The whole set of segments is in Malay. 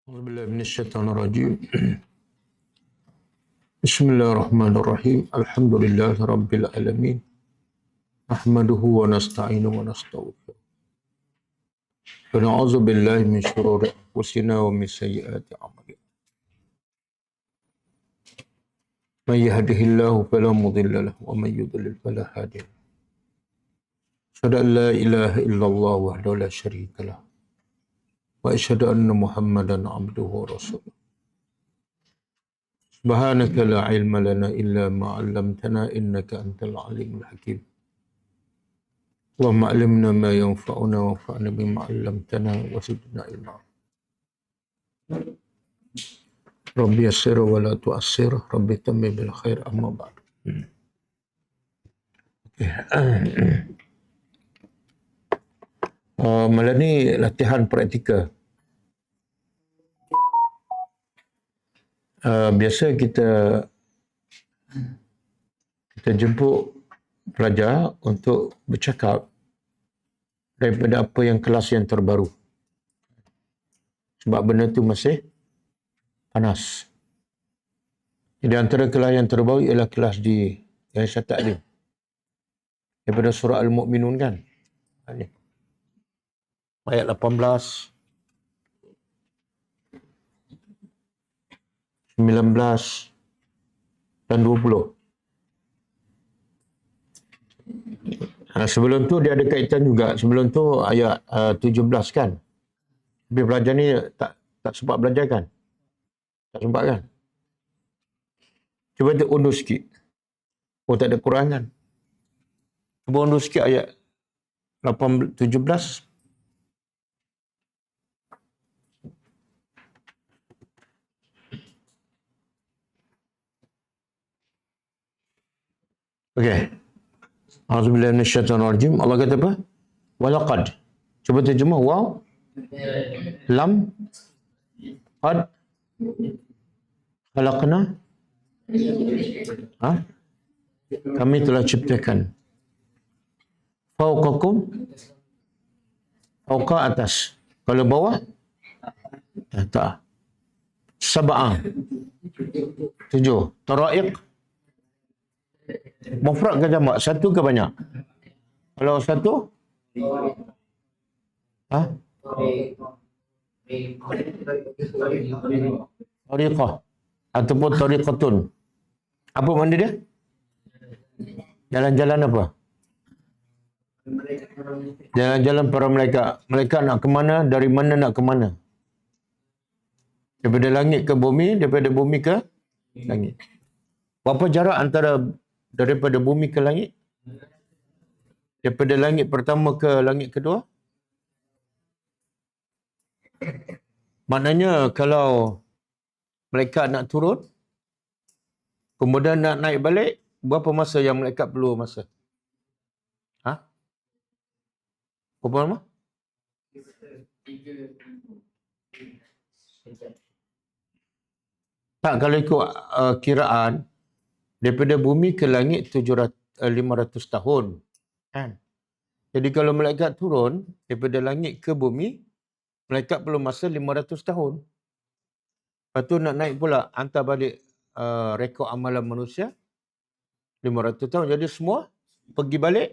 Auzubillahi minasyaitonirrajim. Bismillahirrahmanirrahim. Alhamdulillahi rabbil alamin. Nahmaduhu wa nasta'inuhu wa nastaghfiruh. Wa na'udzu billahi min shururi anfusina wa min sayyiati a'malina. Man yahdihillahu fala mudilla lahu wa man yudlil fala hadiya lahu. Asyhadu an la ilaha illallah wahdahu la syarika lahu. Wa asyhadu anna Muhammadan abduhu wa rasuluh. Subhanaka la ilma lana illa ma 'allamtana innaka antal alimul hakim. Allahumma 'allimna ma yanfa'una wanfa'na bima 'allamtana wa zidna ilma. Rabbi yassir wa la tu'assir, Rabbi tammim bil khair, amma ba'd. Malam ni latihan praktikal. Biasa kita jemput pelajar untuk bercakap daripada apa yang kelas yang terbaru. Sebab benda tu masih panas. Jadi antara kelas yang terbaru ialah kelas di Yayasan Taklim. Daripada surah Al-Mu'minun kan. Ini. Ayat 18, 19 dan 20. Sebelum tu dia ada kaitan juga. Sebelum tu ayat 17 kan. Tapi pelajar ni tak sempat belajar kan? Tak sempat kan? Cuba kita undur sikit. Oh, tak ada Quran kan? Cuba undur sikit ayat 17. Okey. Auzubillahi minasyaitonirrajim. Allah kata apa? Walaqad. Cuba terjemah. Wow. Lam. Qad. Khalaqna. Kami telah ciptakan. Fauqakum. Fauqa atas. Kalau bawah? Tak. Sab'ah. 7. Tara'iq. Mufrad ke jamak? Satu ke banyak? Kalau satu? Tariqah. Ataupun tariqatun. Apa makna dia? Jalan-jalan apa? Jalan-jalan para malaikat. Malaikat nak ke mana? Dari mana nak ke mana? Daripada langit ke bumi, daripada bumi ke langit. Berapa jarak antara daripada bumi ke langit? Daripada langit pertama ke langit kedua? Maknanya kalau malaikat nak turun, kemudian nak naik balik, berapa masa yang malaikat perlu masa? Berapa lama? Tak, kalau ikut kiraan, daripada bumi ke langit 500 tahun. Kan? Jadi kalau malaikat turun daripada langit ke bumi, malaikat perlu masa 500 tahun. Lepas tu nak naik pula, hantar balik rekod amalan manusia 500 tahun. Jadi semua pergi balik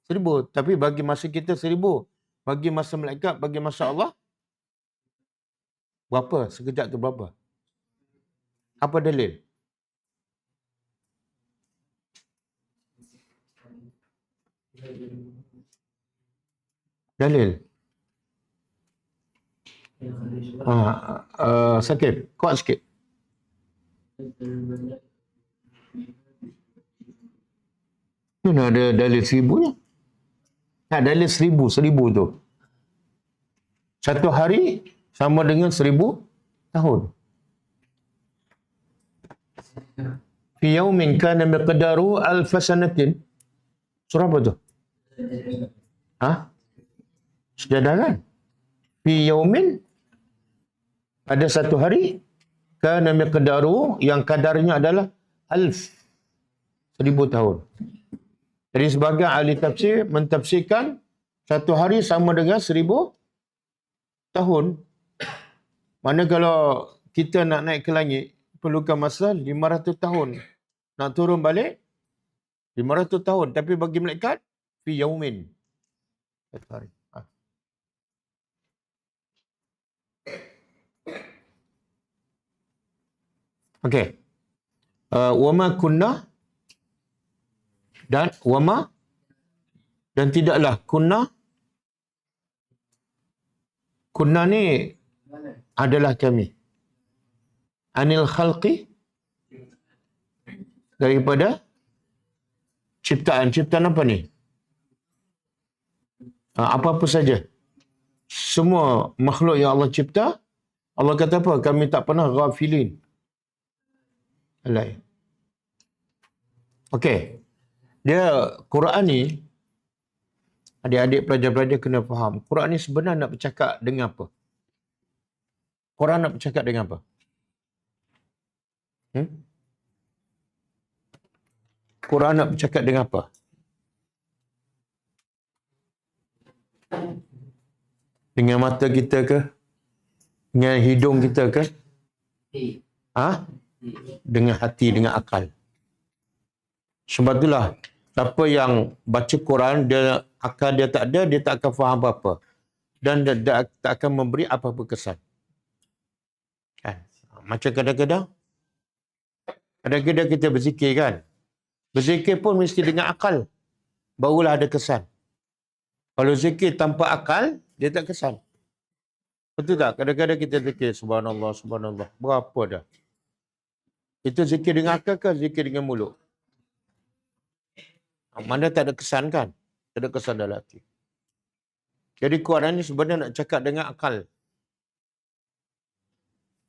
1000. Tapi bagi masa kita 1000. Bagi masa malaikat, bagi masa Allah, berapa? Sekejap tu berapa? Apa dalil? Dalil. Sakit. Kuat sikit. Mana ada dalil 1000 ni? Tak, dalil 1000. 1000 tu. Satu hari sama dengan 1000 tahun. Fi yaumin kana miqdaru alf sanatin. Surah apa tu? Sejadah kan? Fi yaumin, ada satu hari, kana miqdaru, yang kadarnya adalah 1000 tahun. Jadi sebagai ahli tafsir mentafsirkan satu hari sama dengan 1000 tahun. Mana kalau kita nak naik ke langit, perlukan masa 500 tahun. Nak turun balik, 500 tahun. Tapi bagi malaikat, fi yaumin. Satu hari. Okey. Wama kunna dan wama dan tidaklah kunna ni adalah kami. Anil khalqi daripada ciptaan apa ni? Apa-apa saja. Semua makhluk yang Allah cipta, Allah kata apa? Kami tak pernah ghafilin. Alai. Okey. Dia Quran ni, adik-adik pelajar-pelajar kena faham. Quran ni sebenarnya nak bercakap dengan apa? Quran nak bercakap dengan apa? Quran nak bercakap dengan apa? Dengan mata kita ke? Dengan hidung kita ke? Dengan hati, dengan akal. Sebab itulah, siapa yang baca Quran, dia akal dia tak ada, dia tak akan faham apa-apa. Dan dia tak akan memberi apa-apa kesan. Kan? Macam kadang-kadang kita berzikir kan. Berzikir pun mesti dengan akal. Barulah ada kesan. Kalau zikir tanpa akal, dia tak kesan. Betul tak? Kadang-kadang kita zikir subhanallah, subhanallah. Berapa dah? Itu zikir dengan akal ke zikir dengan mulut? Mana tak ada kesan kan? Tak ada kesan dalam hati. Jadi Quran ni sebenarnya nak cakap dengan akal.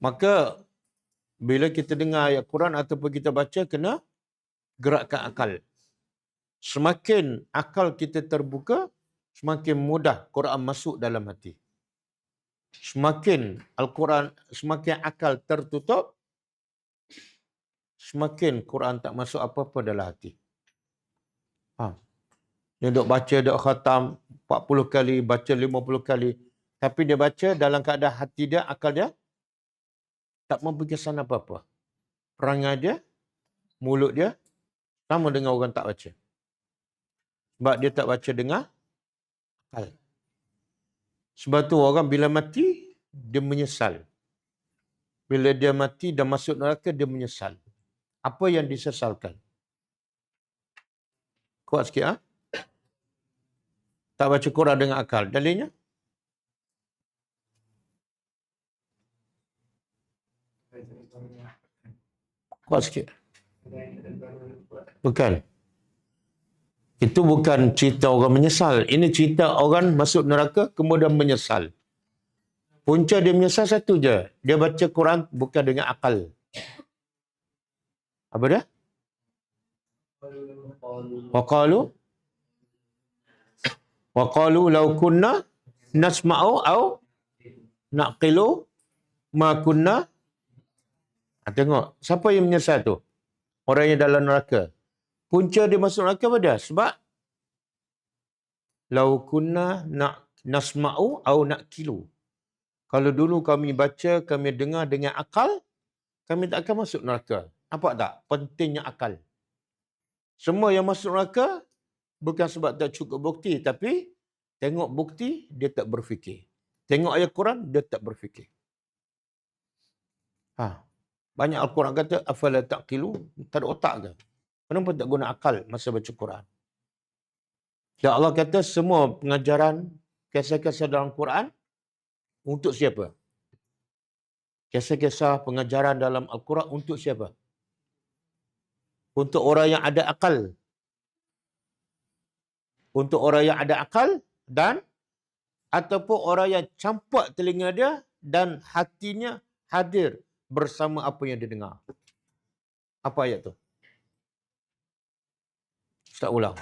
Maka bila kita dengar ayat Quran ataupun kita baca, kena gerakkan akal. Semakin akal kita terbuka, semakin mudah Quran masuk dalam hati. Semakin Al-Quran, semakin akal tertutup, semakin Quran tak masuk apa-apa dalam hati. Dia duk baca, duk khatam 40 kali, baca 50 kali. Tapi dia baca dalam keadaan hati dia, akal dia tak memberi kesan apa-apa. Perangai dia, mulut dia, sama dengan orang tak baca. Sebab dia tak baca dengan akal. Sebab tu orang bila mati, dia menyesal. Bila dia mati dan masuk neraka, dia menyesal. Apa yang disesalkan? Kuat sikit, tak baca Quran dengan akal. Dalilnya? Kuat sikit. Bukan. Itu bukan cerita orang menyesal. Ini cerita orang masuk neraka kemudian menyesal. Punca dia menyesal satu je. Dia baca Quran bukan dengan akal. Apa dia? Waqalu law kunna nasma'u au naqilu ma kunna. Tengok, siapa yang menyesal tu? Orang yang dalam neraka. Punca dia masuk neraka apa dia? Sebab law kunna nasma'u au naqilu. Kalau dulu kami baca, kami dengar dengan akal, kami tak akan masuk neraka. Nampak tak? Pentingnya akal. Semua yang masuk neraka bukan sebab tak cukup bukti, tapi tengok bukti, dia tak berfikir. Tengok ayat Quran, dia tak berfikir. Banyak Al-Quran kata, afala taqilu, tak ada otak ke? Kenapa tak guna akal masa baca Quran? Ya Allah kata semua pengajaran, kisah-kisah dalam Quran, untuk siapa? Kisah-kisah pengajaran dalam Al-Quran untuk siapa? Untuk orang yang ada akal. Untuk orang yang ada akal dan ataupun orang yang campak telinga dia dan hatinya hadir bersama apa yang dia dengar. Apa ayat tu? Ustaz ulang.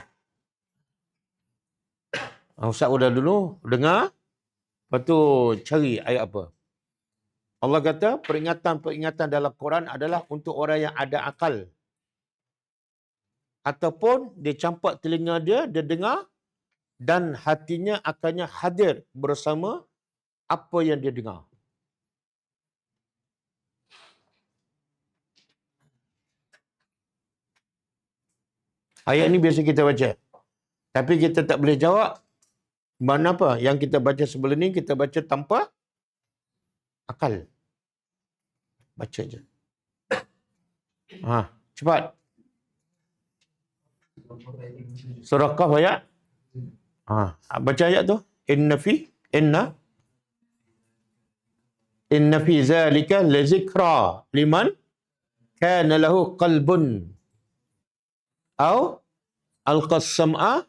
Ustaz ulang dulu, dengar. Lepas tu cari ayat apa. Allah kata peringatan-peringatan dalam Quran adalah untuk orang yang ada akal. Ataupun dia campak telinga dia, dia dengar dan hatinya akannya hadir bersama apa yang dia dengar. Ayat ni biasa kita baca. Tapi kita tak boleh jawab mana apa. Yang kita baca sebelum ni, kita baca tanpa akal. Baca je. Cepat. Surah Qaf ayat. Baca ayat tu. Inna fi zalika la zikra liman kana lahu qalbun au alqas sam'a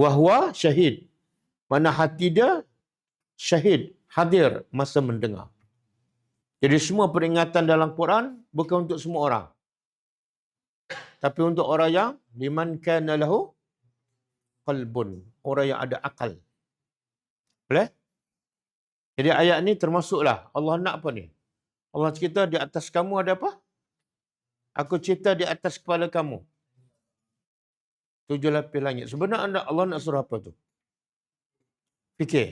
wa huwa syahid. Mana hati dia syahid, hadir masa mendengar. Jadi semua peringatan dalam Quran bukan untuk semua orang. Tapi untuk orang yang liman kana lahu qalbun, orang yang ada akal. Boleh? Jadi ayat ni termasuklah Allah nak apa ni? Allah cerita di atas kamu ada apa? Aku cipta di atas kepala kamu 7 lapis langit. Sebenarnya Allah nak suruh apa tu? Fikir.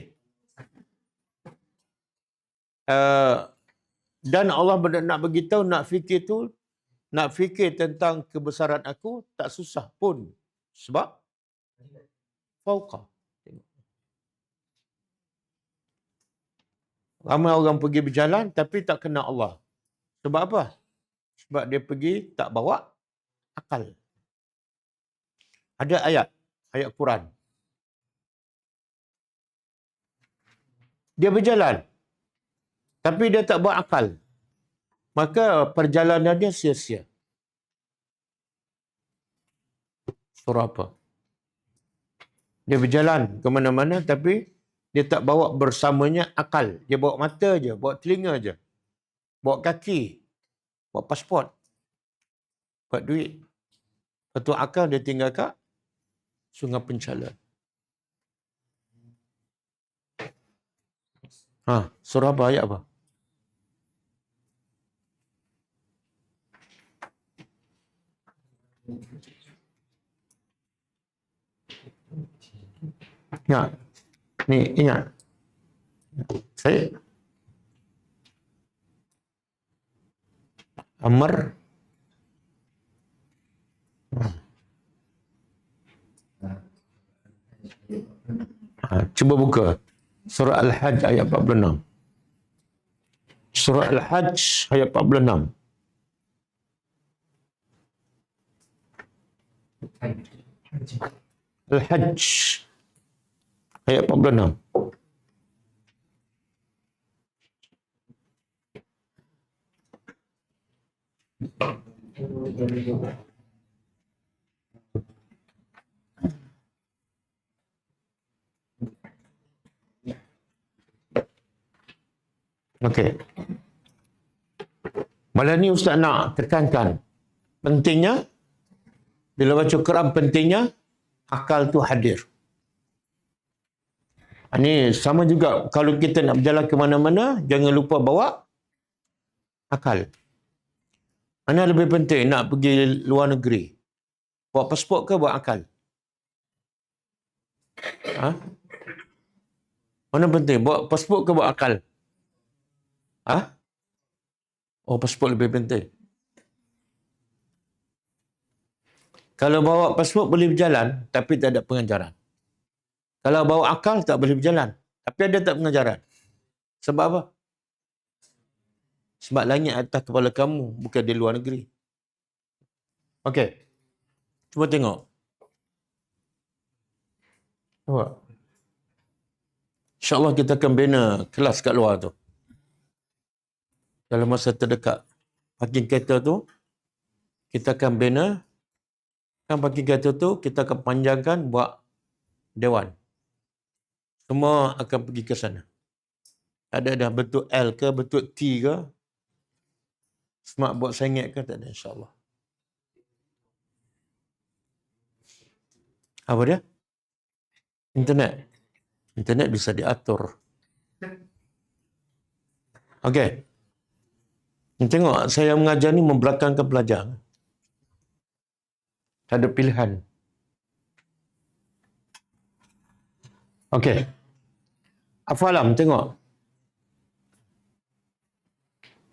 Dan Allah nak beritahu, nak fikir tentang kebesaran aku tak susah pun. Sebab fauqa. Ramai orang pergi berjalan tapi tak kenal Allah. Sebab apa? Sebab dia pergi tak bawa akal. Ada ayat Quran. Dia berjalan tapi dia tak bawa akal. Maka perjalanan dia sia-sia. Surah apa? Dia berjalan ke mana-mana tapi dia tak bawa bersamanya akal. Dia bawa mata je, bawa telinga je. Bawa kaki, bawa pasport, buat duit. Lepas tu akal dia tinggal kat Sungai Penchala. Surah apa, ayat apa? Ya. Ni ingat. Saya Amr. Cuba buka Surah Al-Hajj ayat 46. Surah Al-Hajj ayat 46. Al-Hajj ayat 46. Okey. Malam ni Ustaz nak tekankan pentingnya bila baca Quran, pentingnya akal tu hadir. Ini sama juga kalau kita nak berjalan ke mana-mana, jangan lupa bawa akal. Mana lebih penting nak pergi luar negeri? Bawa pasport ke bawa akal? Mana penting? Bawa pasport ke bawa akal? Oh, pasport lebih penting. Kalau bawa pasport boleh berjalan, tapi tak ada pengajaran. Kalau bawa akal tak boleh berjalan, tapi ada tak pengajaran? Sebab apa? Sebab langit atas kepala kamu, bukan di luar negeri. Okey. Cuba tengok. Nampak? InsyaAllah kita akan bina kelas kat luar tu. Dalam masa terdekat. Parking kereta tu, kita akan bina. Kan parking kereta tu, kita akan panjangkan buat dewan. Semua akan pergi ke sana. Ada dah bentuk L ke, bentuk T ke. Smart buat sengit ke, tak ada, insyaAllah. Apa dia? Internet. Internet bisa diatur. Okey. Tengok, saya mengajar ni membelakangkan pelajar. Tak ada pilihan. Okey. Afalam, tengok.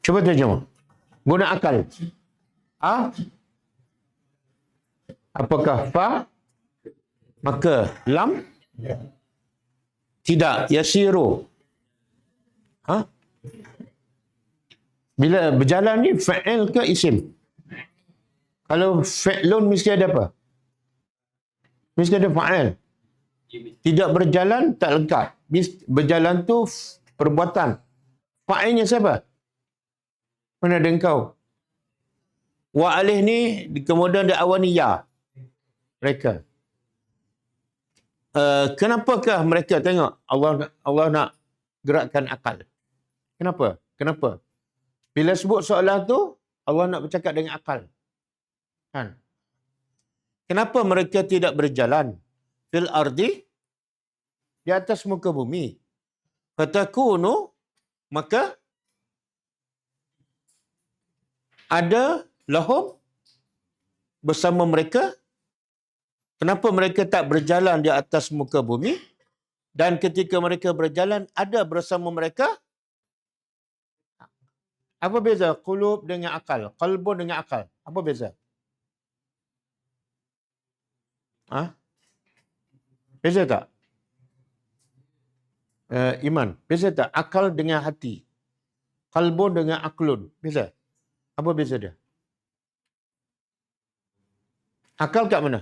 Cuba terjemah. Guna akal. Apakah fa? Maka lam? Tidak. Yasiru. Ha? Bila berjalan ni fa'il ke isim? Kalau fa'lun mesti ada apa? Mesti ada fa'il. Tidak berjalan tak lengkap. Berjalan tu perbuatan. Fa'ilnya siapa? Mana ada engkau? Wa alih ni kemudian diawani ya. Mereka. Kenapakah mereka tengok Allah nak gerakkan akal? Kenapa? Bila sebut soalan tu Allah nak bercakap dengan akal. Kan? Kenapa mereka tidak berjalan fil ardi di atas muka bumi? Fatakunu, maka ada lahum bersama mereka. Kenapa mereka tak berjalan di atas muka bumi? Dan ketika mereka berjalan, ada bersama mereka. Apa beza qulub dengan akal? Qalbun dengan akal. Apa beza? Ha? Beza tak? Iman. Beza tak? Akal dengan hati. Qalbun dengan aklun. Beza? Apa beza dia? Akal kat mana?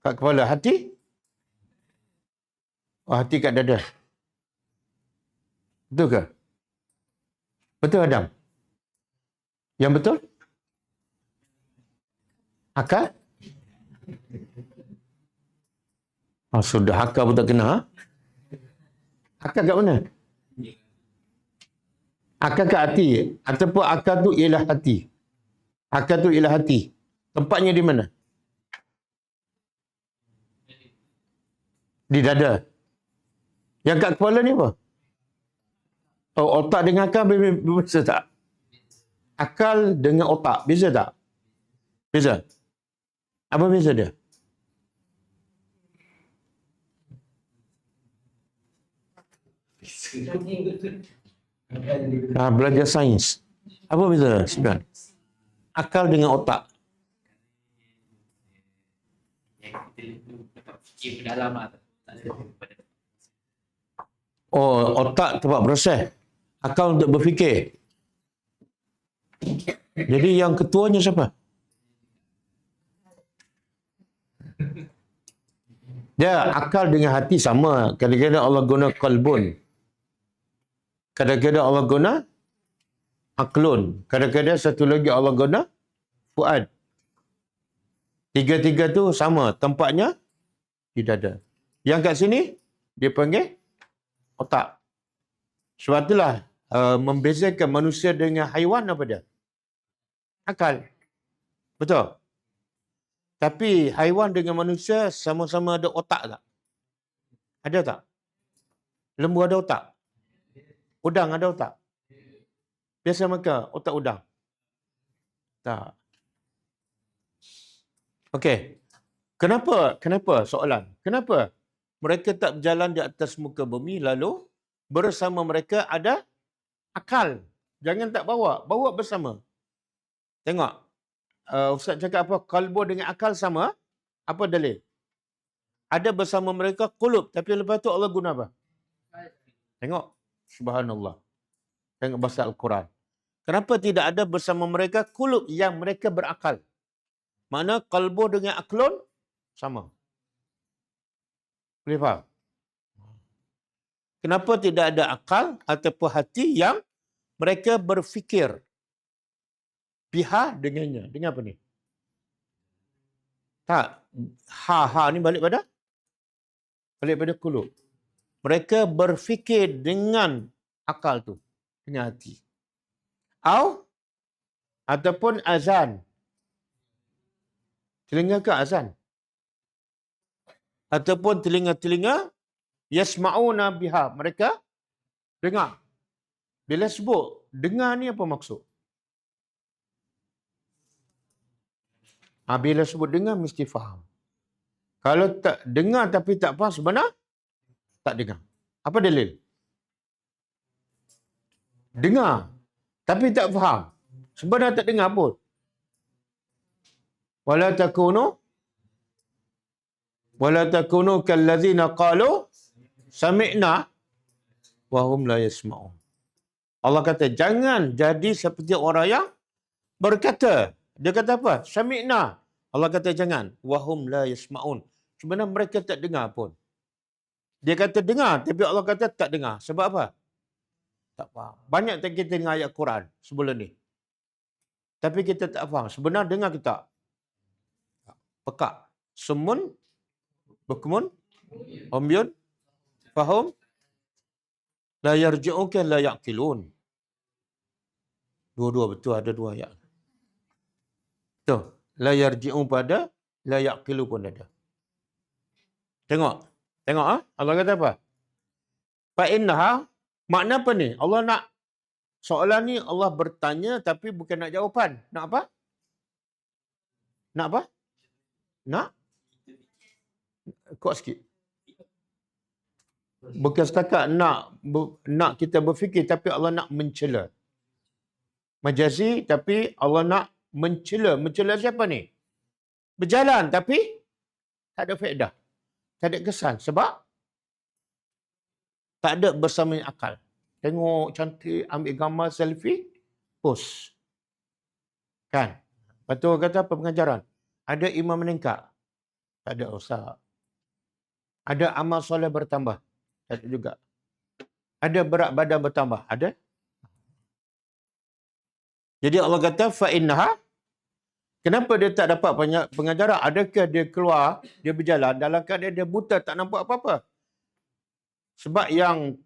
Kat kepala. Hati? Oh, hati kat dada. Betul ke? Betul, Adam? Yang betul? Akal? Oh, sudah akal pun tak kena. Ha? Akal kat mana? Akal kat hati. Ataupun akal tu ialah hati. Akal tu ialah hati. Tempatnya di mana? Di dada. Yang kat kepala ni apa? Oh, otak dengan akal beza tak? Akal dengan otak beza tak? Beza. Apa beza dia? Belajar sains. Apa beza sebenarnya? Akal dengan otak. Oh, otak tempat proses. Akal untuk berfikir. Jadi yang ketuanya siapa? Dia akal dengan hati sama. Kadang-kadang Allah guna qalbun. Kadang-kadang Allah guna aklun. Kadang-kadang satu lagi Allah guna fuad. Tiga-tiga tu sama. Tempatnya di dada. Yang kat sini, dia panggil otak. Sebab itulah membezakan manusia dengan haiwan apa dia? Akal. Betul? Tapi haiwan dengan manusia sama-sama ada otak tak? Ada tak? Lembu ada otak? Udang ada otak? Biasa makan otak udang? Tak. Okey. Kenapa soalan? Kenapa mereka tak berjalan di atas muka bumi lalu bersama mereka ada akal? Jangan tak bawa bersama. Tengok. Ustaz cakap apa? Qalbu dengan akal sama. Apa dalil? Ada bersama mereka qulub. Tapi lepas tu Allah guna apa? Tengok. Subhanallah. Tengok bahasa Al-Quran. Kenapa tidak ada bersama mereka qulub yang mereka berakal? Mana qalbu dengan aklun sama. Boleh faham? Kenapa tidak ada akal ataupun hati yang mereka berfikir? Biha dengannya. Dengan apa ni? Tak. Ha ni balik pada qulub. Mereka berfikir dengan akal tu. Dengan hati. Ataupun azan. Telinga ke azan? Ataupun telinga-telinga yasma'una biha. Mereka dengar. Bila sebut dengar ni apa maksud? Bila sebut dengar mesti faham. Kalau tak dengar tapi tak faham sebenar tak dengar. Apa dalil? Dengar tapi tak faham. Sebenar tak dengar pun. Wala takunu kallazina qalu sami'na wa hum la yasma'un. Allah kata jangan jadi seperti orang yang berkata. Dia kata apa? Sami'na. Allah kata jangan. Wa hum la yasma'un. Sebenarnya mereka tak dengar pun. Dia kata dengar, tapi Allah kata tak dengar. Sebab apa? Tak faham. Banyak tak kita dengar ayat Quran sebelum ni. Tapi kita tak faham. Sebenarnya dengar kita. Pekak. Sumun, bukmun, umyun, fahum, la yarji'un kan la ya'qilun. Dua-dua betul, ada dua ayat. Betul. La yarji'un pada la yaqilu pun ada. Tengok. Tengok Allah kata apa? Fa innaha, makna apa ni? Allah nak soalan ni Allah bertanya tapi bukan nak jawapan. Nak apa? Nak apa? Nak? Kuat sikit. Bukan setakat nak kita berfikir tapi Allah nak mencela. Majazi tapi Allah nak mencela. Mencela siapa ni? Berjalan tapi tak ada faedah. Tak ada kesan. Sebab tak ada bersama akal. Tengok cantik, ambil gambar selfie, post. Kan? Lepas tu kata apa pengajaran? Ada imam meningkat. Tak ada ustaz. Ada amal soleh bertambah. Tak ada juga. Ada berat badan bertambah. Ada? Jadi Allah kata, fa'innaha. Kenapa dia tak dapat pengajaran? Adakah dia keluar, dia berjalan, dalam keadaan dia buta, tak nampak apa-apa? Sebab yang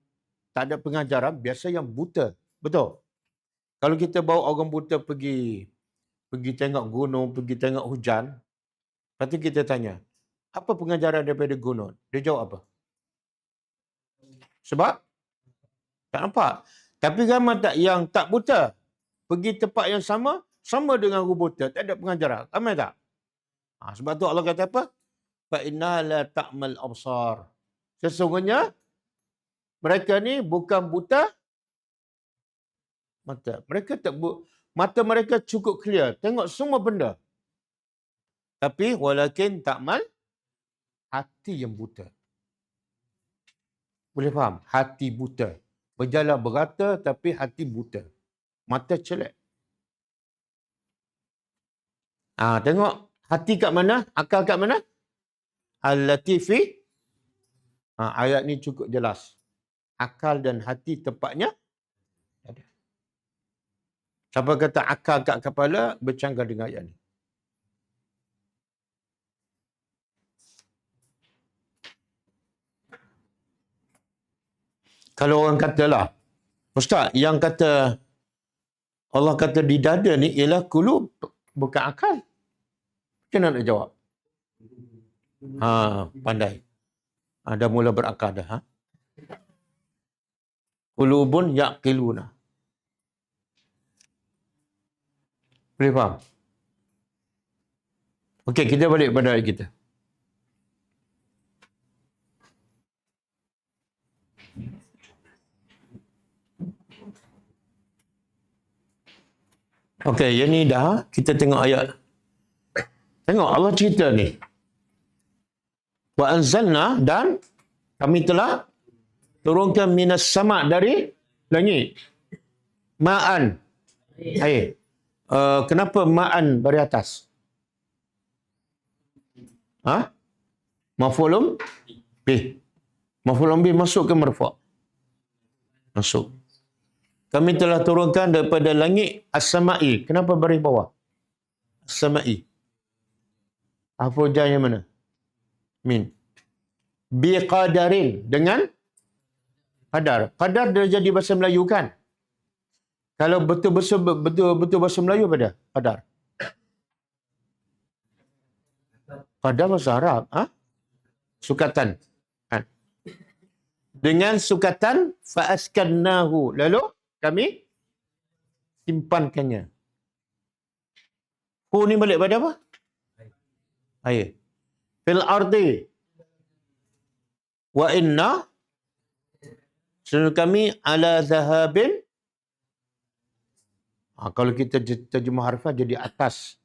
tak ada pengajaran, biasa yang buta. Betul? Kalau kita bawa orang buta pergi tengok gunung, pergi tengok hujan, lepas tu kita tanya, apa pengajaran daripada gunung? Dia jawab apa? Sebab tak nampak. Tapi ramai yang tak buta, pergi tempat yang sama dengan orang buta, tak ada pengajaran. Ramai tak? Sebab tu Allah kata apa? Fa inna la ta'mal absar. Sesungguhnya mereka ni bukan buta mata. Mereka mata mereka cukup clear, tengok semua benda. Tapi walakin ta'mal, hati yang buta. Boleh faham? Hati buta. Berjalan berata tapi hati buta. Mata celak. Tengok hati kat mana? Akal kat mana? Al-Latifi. Ayat ni cukup jelas. Akal dan hati tempatnya ada. Siapa kata akal kat kepala, bercanggah dengan ayat ni. Kalau orang katalah, Ustaz, yang kata Allah kata di dada ni ialah kulub, bukan akal. Macam mana nak jawab? Pandai. Dah mula berakal dah. Kulubun yaqiluna. Boleh faham? Okey, kita balik pada ayat kita. Okey, yang ni dah kita tengok ayat. Tengok Allah cerita ni. Wa anzalna, dan kami telah turunkan minas sama, dari langit. Ma'an, air. Kenapa ma'an dari atas? Maf'ulun bih. Maf'ulun bih masuk ke marfu'? Masuk. Kami telah turunkan daripada langit as-sama'i. Kenapa baris bawah? As-sama'i. Harfu jar yang mana? Min. Biqadarin, dengan qadar. Qadar dia jadi bahasa Melayu kan? Kalau betul bahasa Melayu apa dia? Qadar. Qadar bahasa Arab. Sukatan. Dengan sukatan fa'askannahu. Lalu kami simpankannya. Hu ni balik pada apa? Air. Fil ardi. Wa inna. Sesungguhnya kami ala zahabin. Kalau kita terjemah harfiah jadi atas.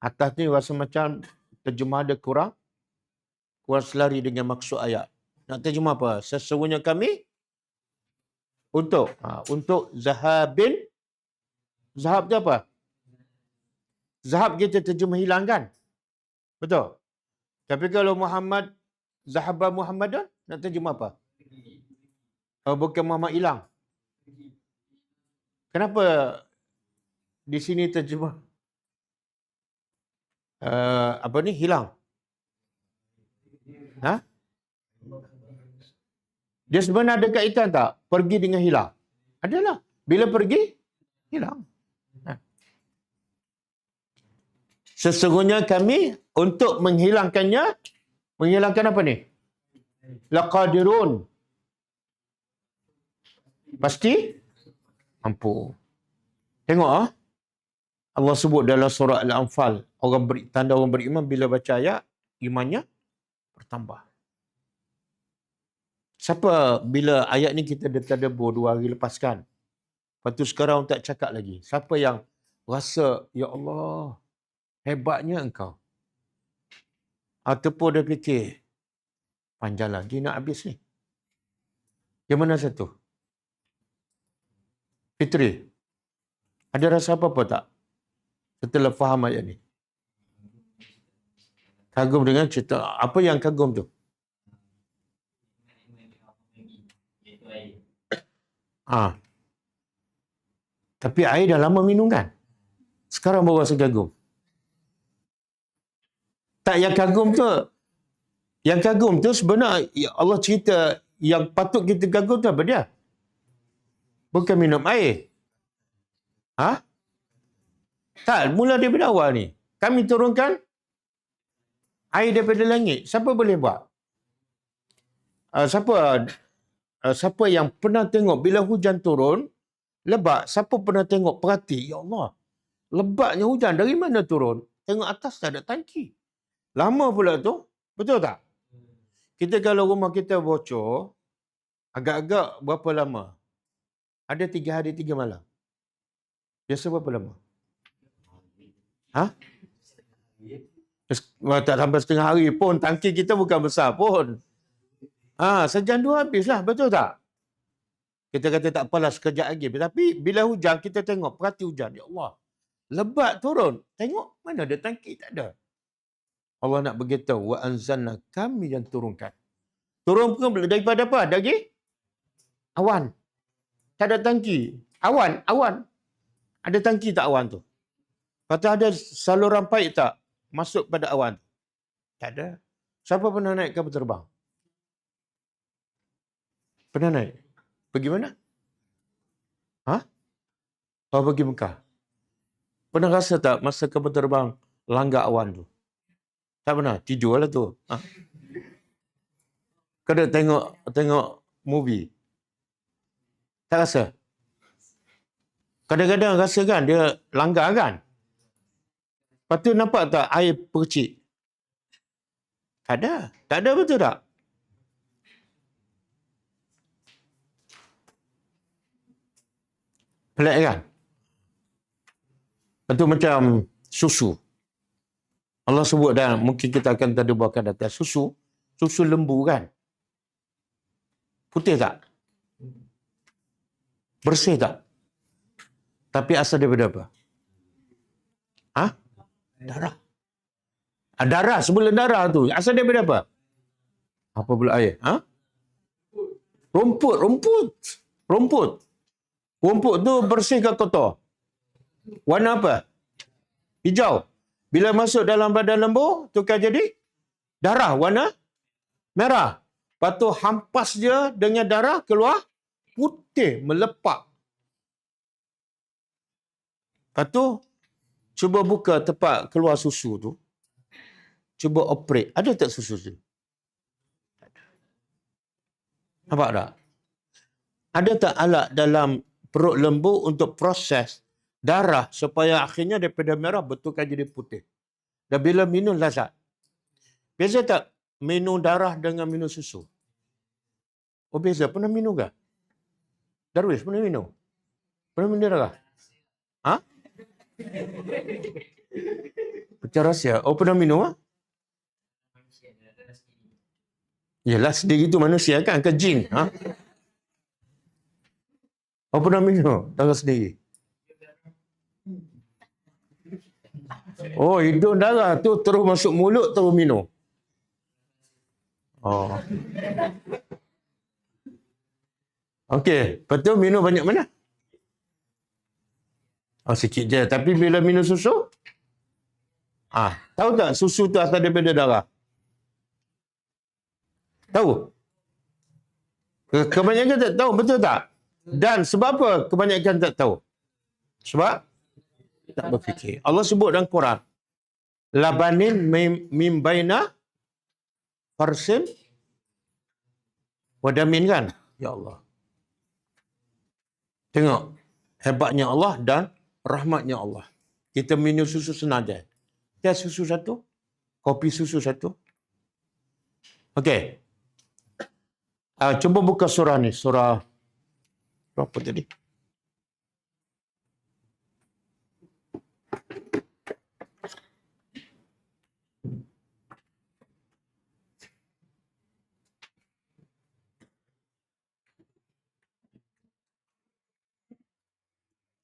Atas ni rasa macam terjemah dia kurang selari dengan maksud ayat. Nak terjemah apa? Sesungguhnya kami untuk zahabin. Zahab tu apa? Zahab kita terjemah hilang kan? Betul? Tapi kalau Muhammad, Zahaba Muhammadan, nak terjemah apa? Bukan Muhammad hilang. Kenapa di sini terjemah apa ni? Hilang. Ha? Dia sebenarnya ada kaitan tak? Pergi dengan hilang. Adalah. Bila pergi, hilang. Ha. Sesungguhnya kami untuk menghilangkannya, menghilangkan apa ni? Laqadirun. Pasti mampu. Tengok Allah sebut dalam surah Al-Anfal, tanda orang beriman bila baca ayat, imannya bertambah. Siapa bila ayat ni kita dah tadabbur 2 hari lepas kan? Lepas tu sekarang tak cakap lagi. Siapa yang rasa, ya Allah, hebatnya engkau. Ataupun dia fikir, panjang lagi nak habis ni. Yang mana satu? Fitri, ada rasa apa-apa tak setelah faham ayat ni? Kagum dengan cerita. Apa yang kagum tu? Tapi air dah lama minum kan? Sekarang baru rasa kagum. Tak, yang kagum tu sebenarnya Allah cerita yang patut kita kagum tu apa dia? Bukan minum air. Tak, mula daripada awal ni. Kami turunkan air daripada langit. Siapa boleh buat? Siapa yang pernah tengok bila hujan turun, lebat, siapa pernah tengok, perhati, ya Allah, lebatnya hujan, dari mana turun? Tengok atas tak ada tangki. Lama pula tu, betul tak? Kita kalau rumah kita bocor, agak-agak berapa lama? Ada 3 hari 3 malam. Biasa berapa lama? Tak sampai setengah hari pun. Tangki kita bukan besar pun. Sejam 2 habislah. Betul tak? Kita kata tak apalah sekejap lagi. Tapi bila hujan, kita tengok. Perhati hujan. Ya Allah. Lebat turun. Tengok. Mana ada tangki? Tak ada. Allah nak beritahu. Wa anzalna, kami yang turunkan. Turun pun daripada apa? Dari awan. Tak ada tangki. Awan. Ada tangki tak awan tu? Kata ada saluran paip tak masuk pada awan? Tak ada. Siapa pernah naik kapal terbang? Pernah naik? Pergi mana? Pergi Mekah. Pernah rasa tak masa kapal terbang langgar awan tu? Tak pernah. Tidur lah tu. Kena tengok movie. Tak rasa? Kadang-kadang rasa kan dia langgar kan? Lepas tu nampak tak air percik? Tak ada. Tak ada, betul tak? Pelik kan? Itu macam susu. Allah sebut dah, mungkin kita akan tadaburkan atas susu lembu kan? Putih tak? Bersih tak? Tapi asal daripada apa? Darah. Darah, sebelum darah tu. Asal daripada apa? Apa pula air? Rumput. Rumput tu bersih ke kotor? Warna apa? Hijau. Bila masuk dalam badan lembu, tukar jadi darah warna merah. Lepas tu hampas dia dengan darah keluar putih melepak. Lepas tu cuba buka tempat keluar susu tu. Cuba operate. Ada tak susu tu? Nampak tak? Ada tak alat dalam perut lembu untuk proses darah supaya akhirnya daripada merah betulkan jadi putih. Dan bila minum lazat. Beza tak minum darah dengan minum susu? Oh beza. Pernah minum ke? Darwis pernah minum? Pernah minum darah? Pecah rahsia. Oh, pernah minum? Yelah, sendiri tu manusia kan? Ke jin? Ha? Oh, pernah minum? Darah sendiri. Oh, hidung darah tu terus masuk mulut, terus minum. Oh. Okey, lepas tu minum banyak mana? Oh, sikit je. Tapi bila minum susu? Tahu tak susu tu asal daripada darah? Tahu? Kebanyakan tak tahu, betul tak? Dan sebab apa kebanyakan tak tahu? Sebab tak berfikir. Allah sebut dalam Quran, labanin mim baina farsin wadamin, kan? Ya Allah. Tengok hebatnya Allah dan rahmatnya Allah. Kita minum susu senaja. Teh susu satu, kopi susu satu. Okey. Cuba buka surah ni. Surah apa tadi?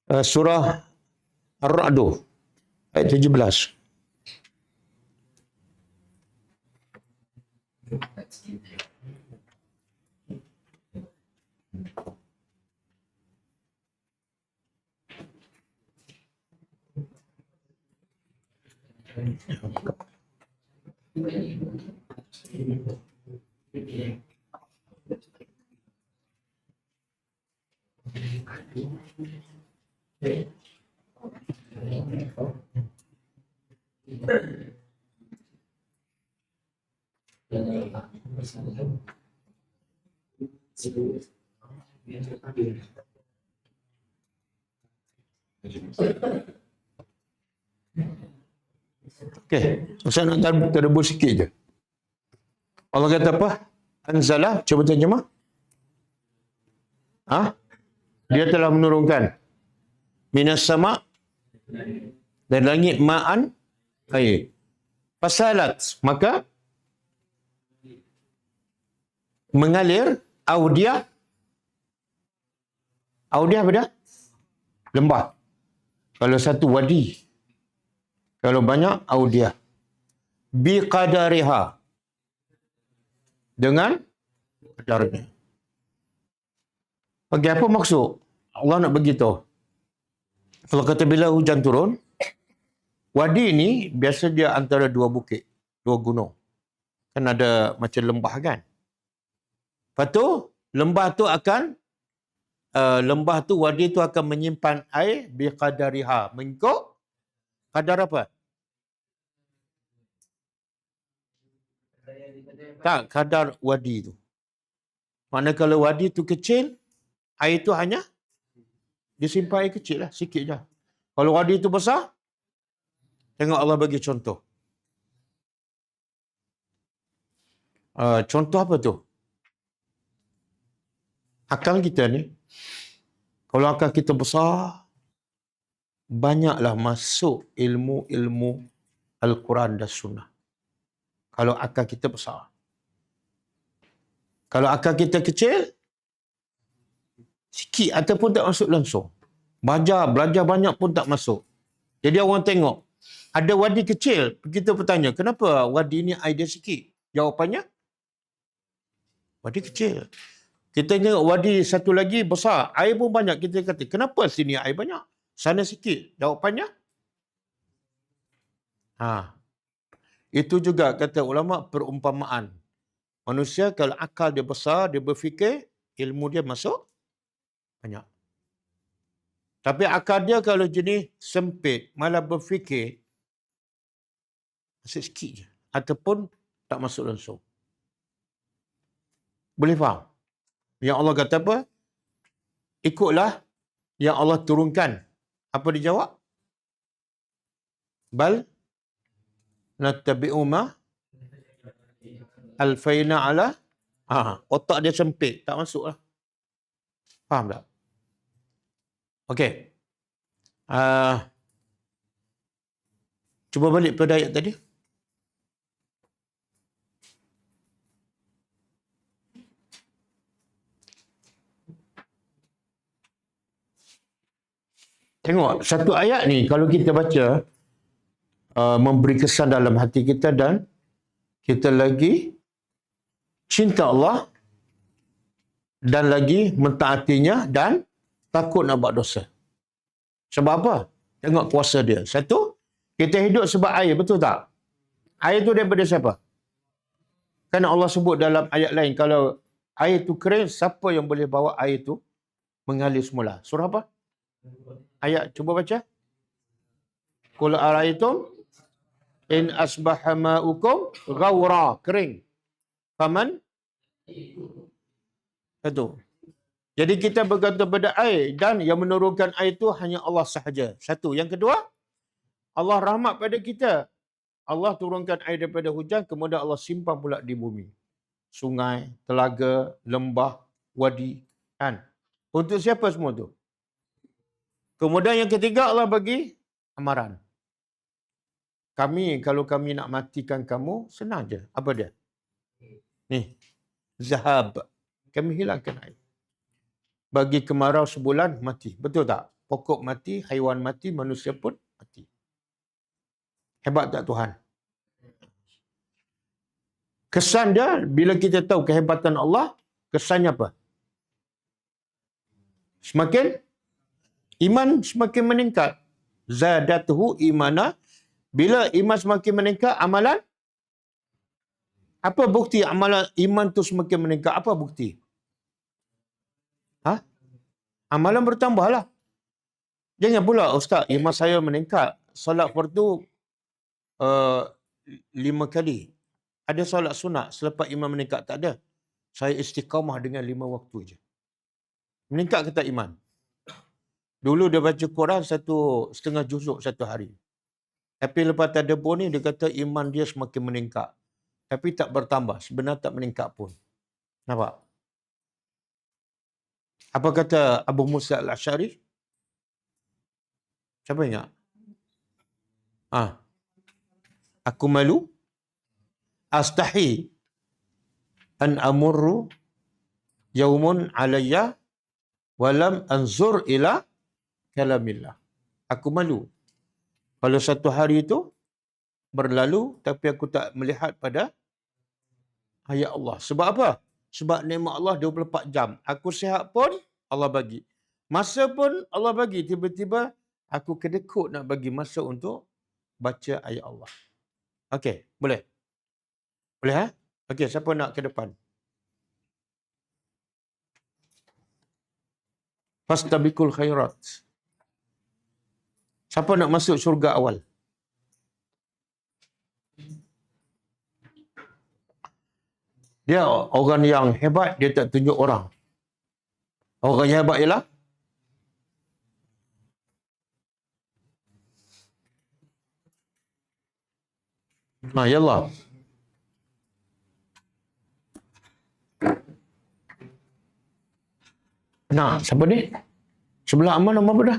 Surah Ar-Ra'd ayat 17. Okey, saya nak terdebus sikit je. Allah kata apa? Anzalah, cuba terjemah. Dia telah menurunkan minas sama, dari langit, ma'an, air. Fasalat, maka mengalir audiah. Audiah apa dah? Lembah. Kalau satu wadi. Kalau banyak, audiah. Biqadariha. Dengan kadarnya. Okey, apa maksud? Allah nak beritahu. Kalau kata bila hujan turun, wadi ni biasa dia antara dua bukit, dua gunung. Kan ada macam lembah, kan? Lepas tu, lembah tu, wadi tu akan menyimpan air biqadariha. Mengikut kadar apa? Tak, kadar wadi tu. Maknanya kalau wadi tu kecil, air tu hanya disimpan air kecil lah, sikit je. Kalau wadi tu besar, tengok Allah bagi contoh. Contoh apa tu? Akal kita ni, kalau akal kita besar, banyaklah masuk ilmu-ilmu Al-Quran dan Sunnah. Kalau akal kita besar. Kalau akal kita kecil, sikit ataupun tak masuk langsung. Belajar banyak pun tak masuk. Jadi orang tengok, ada wadi kecil, kita bertanya, kenapa wadi ni air dia sikit? Jawapannya, wadi kecil. Kita tengok wadi satu lagi besar, air pun banyak. Kita kata, kenapa sini air banyak? Sana sikit. Jawapannya, itu juga kata ulama perumpamaan. Manusia kalau akal dia besar, dia berfikir, ilmu dia masuk banyak. Tapi akal dia kalau jenis sempit, malah berfikir, masuk sikit je. Ataupun tak masuk langsung. Boleh faham? Yang Allah kata apa? Ikutlah yang Allah turunkan. Apa dia jawab? Bal nattabi'u ma alfaina ala. Otak dia sempit, tak masuk lah. Faham tak? Okey. Cuba balik pada ayat tadi. Tengok, satu ayat ni kalau kita baca, memberi kesan dalam hati kita dan kita lagi cinta Allah dan lagi mentaatinya dan takut nak buat dosa. Sebab apa? Tengok kuasa dia. Satu, kita hidup sebab air, betul tak? Air tu daripada siapa? Kan Allah sebut dalam ayat lain, kalau air tu kering, siapa yang boleh bawa air tu mengalir semula? Surah apa? Ayat, cuba baca. Qul ara'aytum in asbaha ma'ukum ghawra, kering. Faman? Itu. Jadi kita bergantung pada air dan yang menurunkan air itu hanya Allah sahaja. Satu. Yang kedua, Allah rahmat pada kita. Allah turunkan air daripada hujan, kemudian Allah simpan pula di bumi. Sungai, telaga, lembah, wadi. Kan? Untuk siapa semua tu? Kemudian yang ketiga, Allah bagi amaran. Kalau kami nak matikan kamu, senang je. Apa dia? Ni. Zahab. Kami hilangkan air. Bagi kemarau sebulan, mati. Betul tak? Pokok mati, haiwan mati, manusia pun mati. Hebat tak Tuhan? Kesan dia, bila kita tahu kehebatan Allah, kesannya apa? Iman semakin meningkat. Zadatuhu imana. Bila iman semakin meningkat, amalan? Apa bukti amalan iman tu semakin meningkat? Apa bukti? Amalan bertambahlah. Jangan pula, Ustaz, iman saya meningkat. Solat fardu 5 kali. Ada solat sunat selepas iman meningkat? Tak ada. Saya istiqamah dengan 5 waktu je. Meningkat ke tak iman? Dulu dia baca Quran 1,5 juzuk satu hari. Tapi lepas tadabbur ni dia kata iman dia semakin meningkat. Tapi tak bertambah. Sebenarnya tak meningkat pun. Nampak? Apa kata Abu Musa al-Asy'ari? Siapa ingat? Aku malu. Astahi an amurru yaumun alayya walam anzur ila kalamillah. Aku malu kalau satu hari itu berlalu tapi aku tak melihat pada ayat Allah. Sebab apa? Sebab nikmat Allah 24 jam. Aku sihat pun Allah bagi. Masa pun Allah bagi. Tiba-tiba aku kedekut nak bagi masa untuk baca ayat Allah. Okey, boleh? Boleh ha? Okey, siapa nak ke depan? Fastabiqul khairat. Siapa nak masuk syurga awal? Dia orang yang hebat, dia tak tunjuk orang. Orang yang hebat ialah yalah. Nah, siapa ni? Sebelah Aman nama apa dah?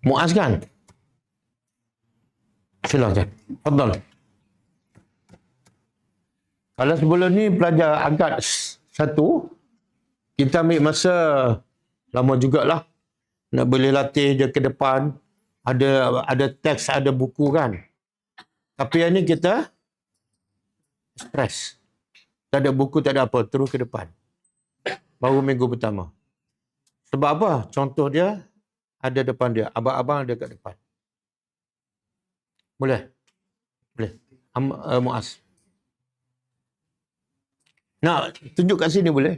Muaz kan? Silakan. Fadal. Kalau sebelum ni pelajar angkat 1, kita ambil masa lama jugalah. Nak boleh latih je ke depan. Ada teks, ada buku kan. Tapi yang ni kita stres. Tak ada buku, tak ada apa. Terus ke depan. Baru minggu pertama. Sebab apa? Contoh dia ada depan dia. Abang-abang ada kat depan. Boleh? Boleh. Muaz. Nak tunjuk kat sini boleh?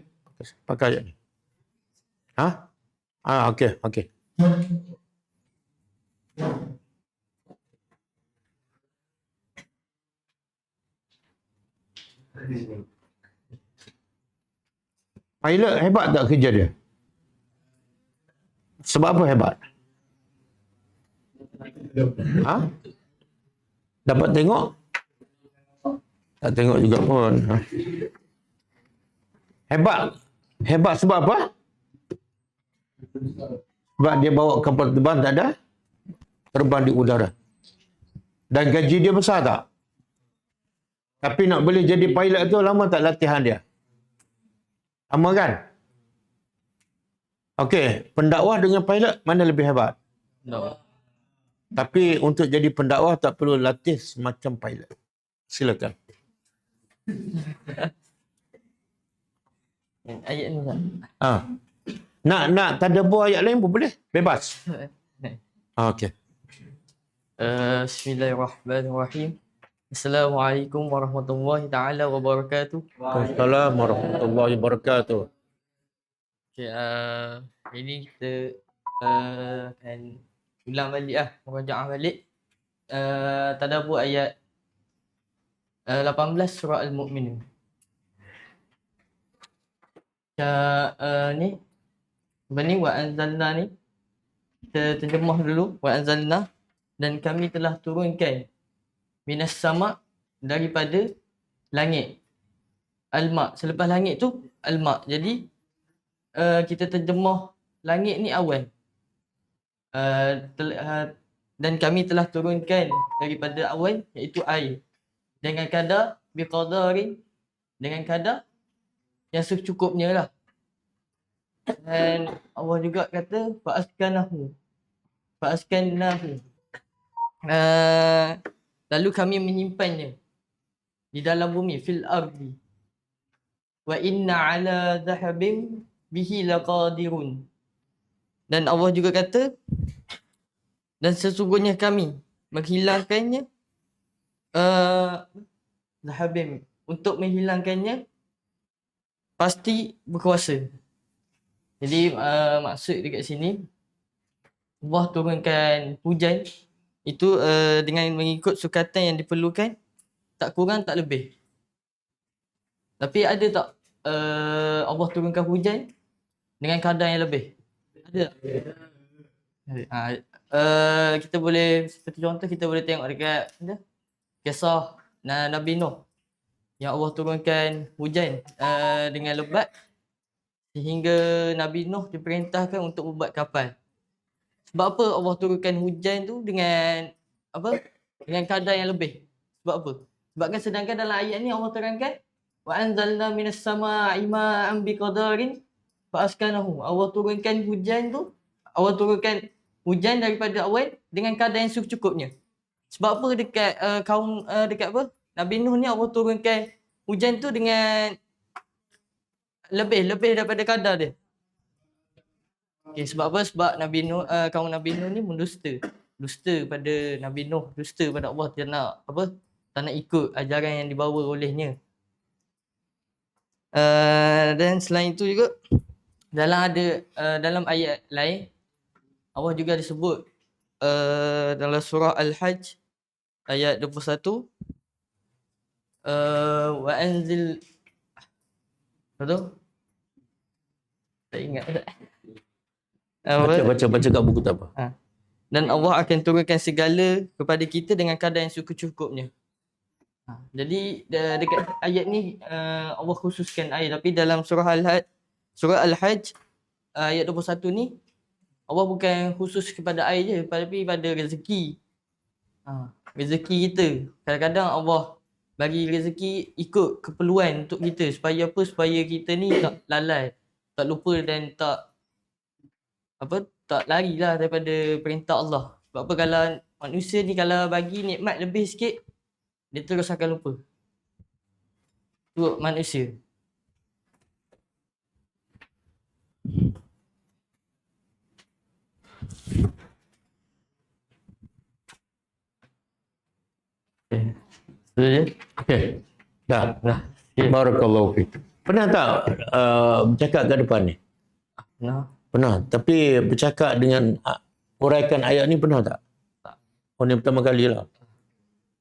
Pakai ayat ni. Okey, okey. Pilot hebat tak kerja dia? Sebab apa hebat? Dapat tengok? Tak tengok juga pun. Hebat sebab apa? Sebab dia bawa kapal terbang tak ada terbang di udara. Dan gaji dia besar tak? Tapi nak boleh jadi pilot tu lama tak latihan dia? Lama kan? Okey, pendakwah dengan pilot mana lebih hebat? No. Tapi untuk jadi pendakwah tak perlu latih semacam pilot. Silakan. Ayat ni tak? Nak tadabbur ayat lain pun boleh. Bebas. Okey. Bismillahirrahmanirrahim. Assalamualaikum warahmatullahi taala wabarakatuh. Waalaikumsalam warahmatullahi wabarakatuh. Okay, ini kita akan ulang balik merajaah balik. Tadabbur ayat 18 surah Al-Mu'minun. Ni ni wa anzalna ni kita terjemah dulu. Wa anzalna, dan kami telah turunkan minas sama, daripada langit, al-ma. Selepas langit tu al-ma. Jadi kita terjemah langit ni awan. Dan kami telah turunkan daripada awan, iaitu air, dengan kadar biqadarin, dengan kadar yang secukupnya lah. Dan Allah juga kata fa'askanahu. Lalu kami menyimpannya di dalam bumi, fil ardi. Wa inna ala dhahabim bihi laqadirun. Dan Allah juga kata, dan sesungguhnya kami menghilangkannya, dhahabim, untuk menghilangkannya pasti berkuasa. Jadi maksud dekat sini, Allah turunkan hujan itu dengan mengikut sukatan yang diperlukan, tak kurang tak lebih. Tapi ada tak Allah turunkan hujan dengan kadar yang lebih? Ada tak? Kita boleh, seperti contoh kita boleh tengok dekat kisah Nabi Nuh, yang Allah turunkan hujan dengan lebat sehingga Nabi Nuh diperintahkan untuk membuat kapal. Sebab apa Allah turunkan hujan tu dengan apa? Dengan kadar yang lebih. Sebab apa? Sebabkan sedangkan dalam ayat ni Allah terangkan wa anzalna minas samaa'i ma'an biqadarin fa askanahu. Allah turunkan hujan tu, Allah turunkan hujan daripada awan dengan kadar yang secukupnya. Sebab apa dekat dekat apa? Nabi Nuh ni Allah turunkan hujan tu dengan lebih daripada kadar dia. Okay, sebab apa? Sebab Nabi Nuh, kaum Nabi Nuh ni mendusta. Dusta pada Nabi Nuh, dusta pada Allah, dia nak apa? Tak nak ikut ajaran yang dibawa olehnya. Dan selain itu juga dalam ayat lain Allah juga disebut dalam surah Al-Hajj ayat 21 wa anzil, betul? Tak ingat. Baca kat buku tak apa. Dan Allah akan turunkan segala kepada kita dengan kadar yang cukup-cukupnya. Jadi dekat ayat ni Allah khususkan air, tapi dalam surah Al-Hajj ayat 21 ni Allah bukan khusus kepada air je, tapi pada rezeki. Rezeki kita. Kadang-kadang Allah bagi rezeki ikut keperluan untuk kita, supaya apa? Supaya kita ni tak lalai, tak lupa dan tak larilah daripada perintah Allah. Sebab apa, kalau manusia ni kalau bagi nikmat lebih sikit, dia terus akan lupa. Itu manusia. Okey. Dah. Barakallahu fiik. Pernah tak bercakap ke depan ni? Pernah. Tapi bercakap dengan uraikan ayat ni pernah tak? Tak. Oh, ni pertama kali lah.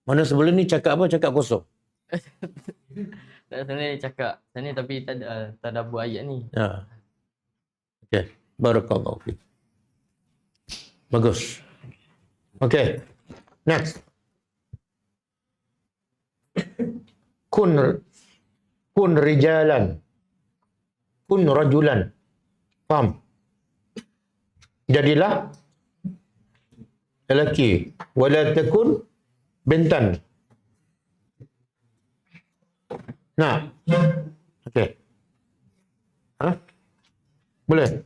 Mana sebelum ni cakap apa? Cakap kosong. Tak, sebenarnya cakap sana tapi tak ada buat ayat ni. Ya. Okey. Barakallahu fiik. Bagus. Okey. Next. Kun rijalan. Kun rajulan. Faham? Jadilah lelaki. Wala takun Bintan. Nak? Okey. Ha? Boleh?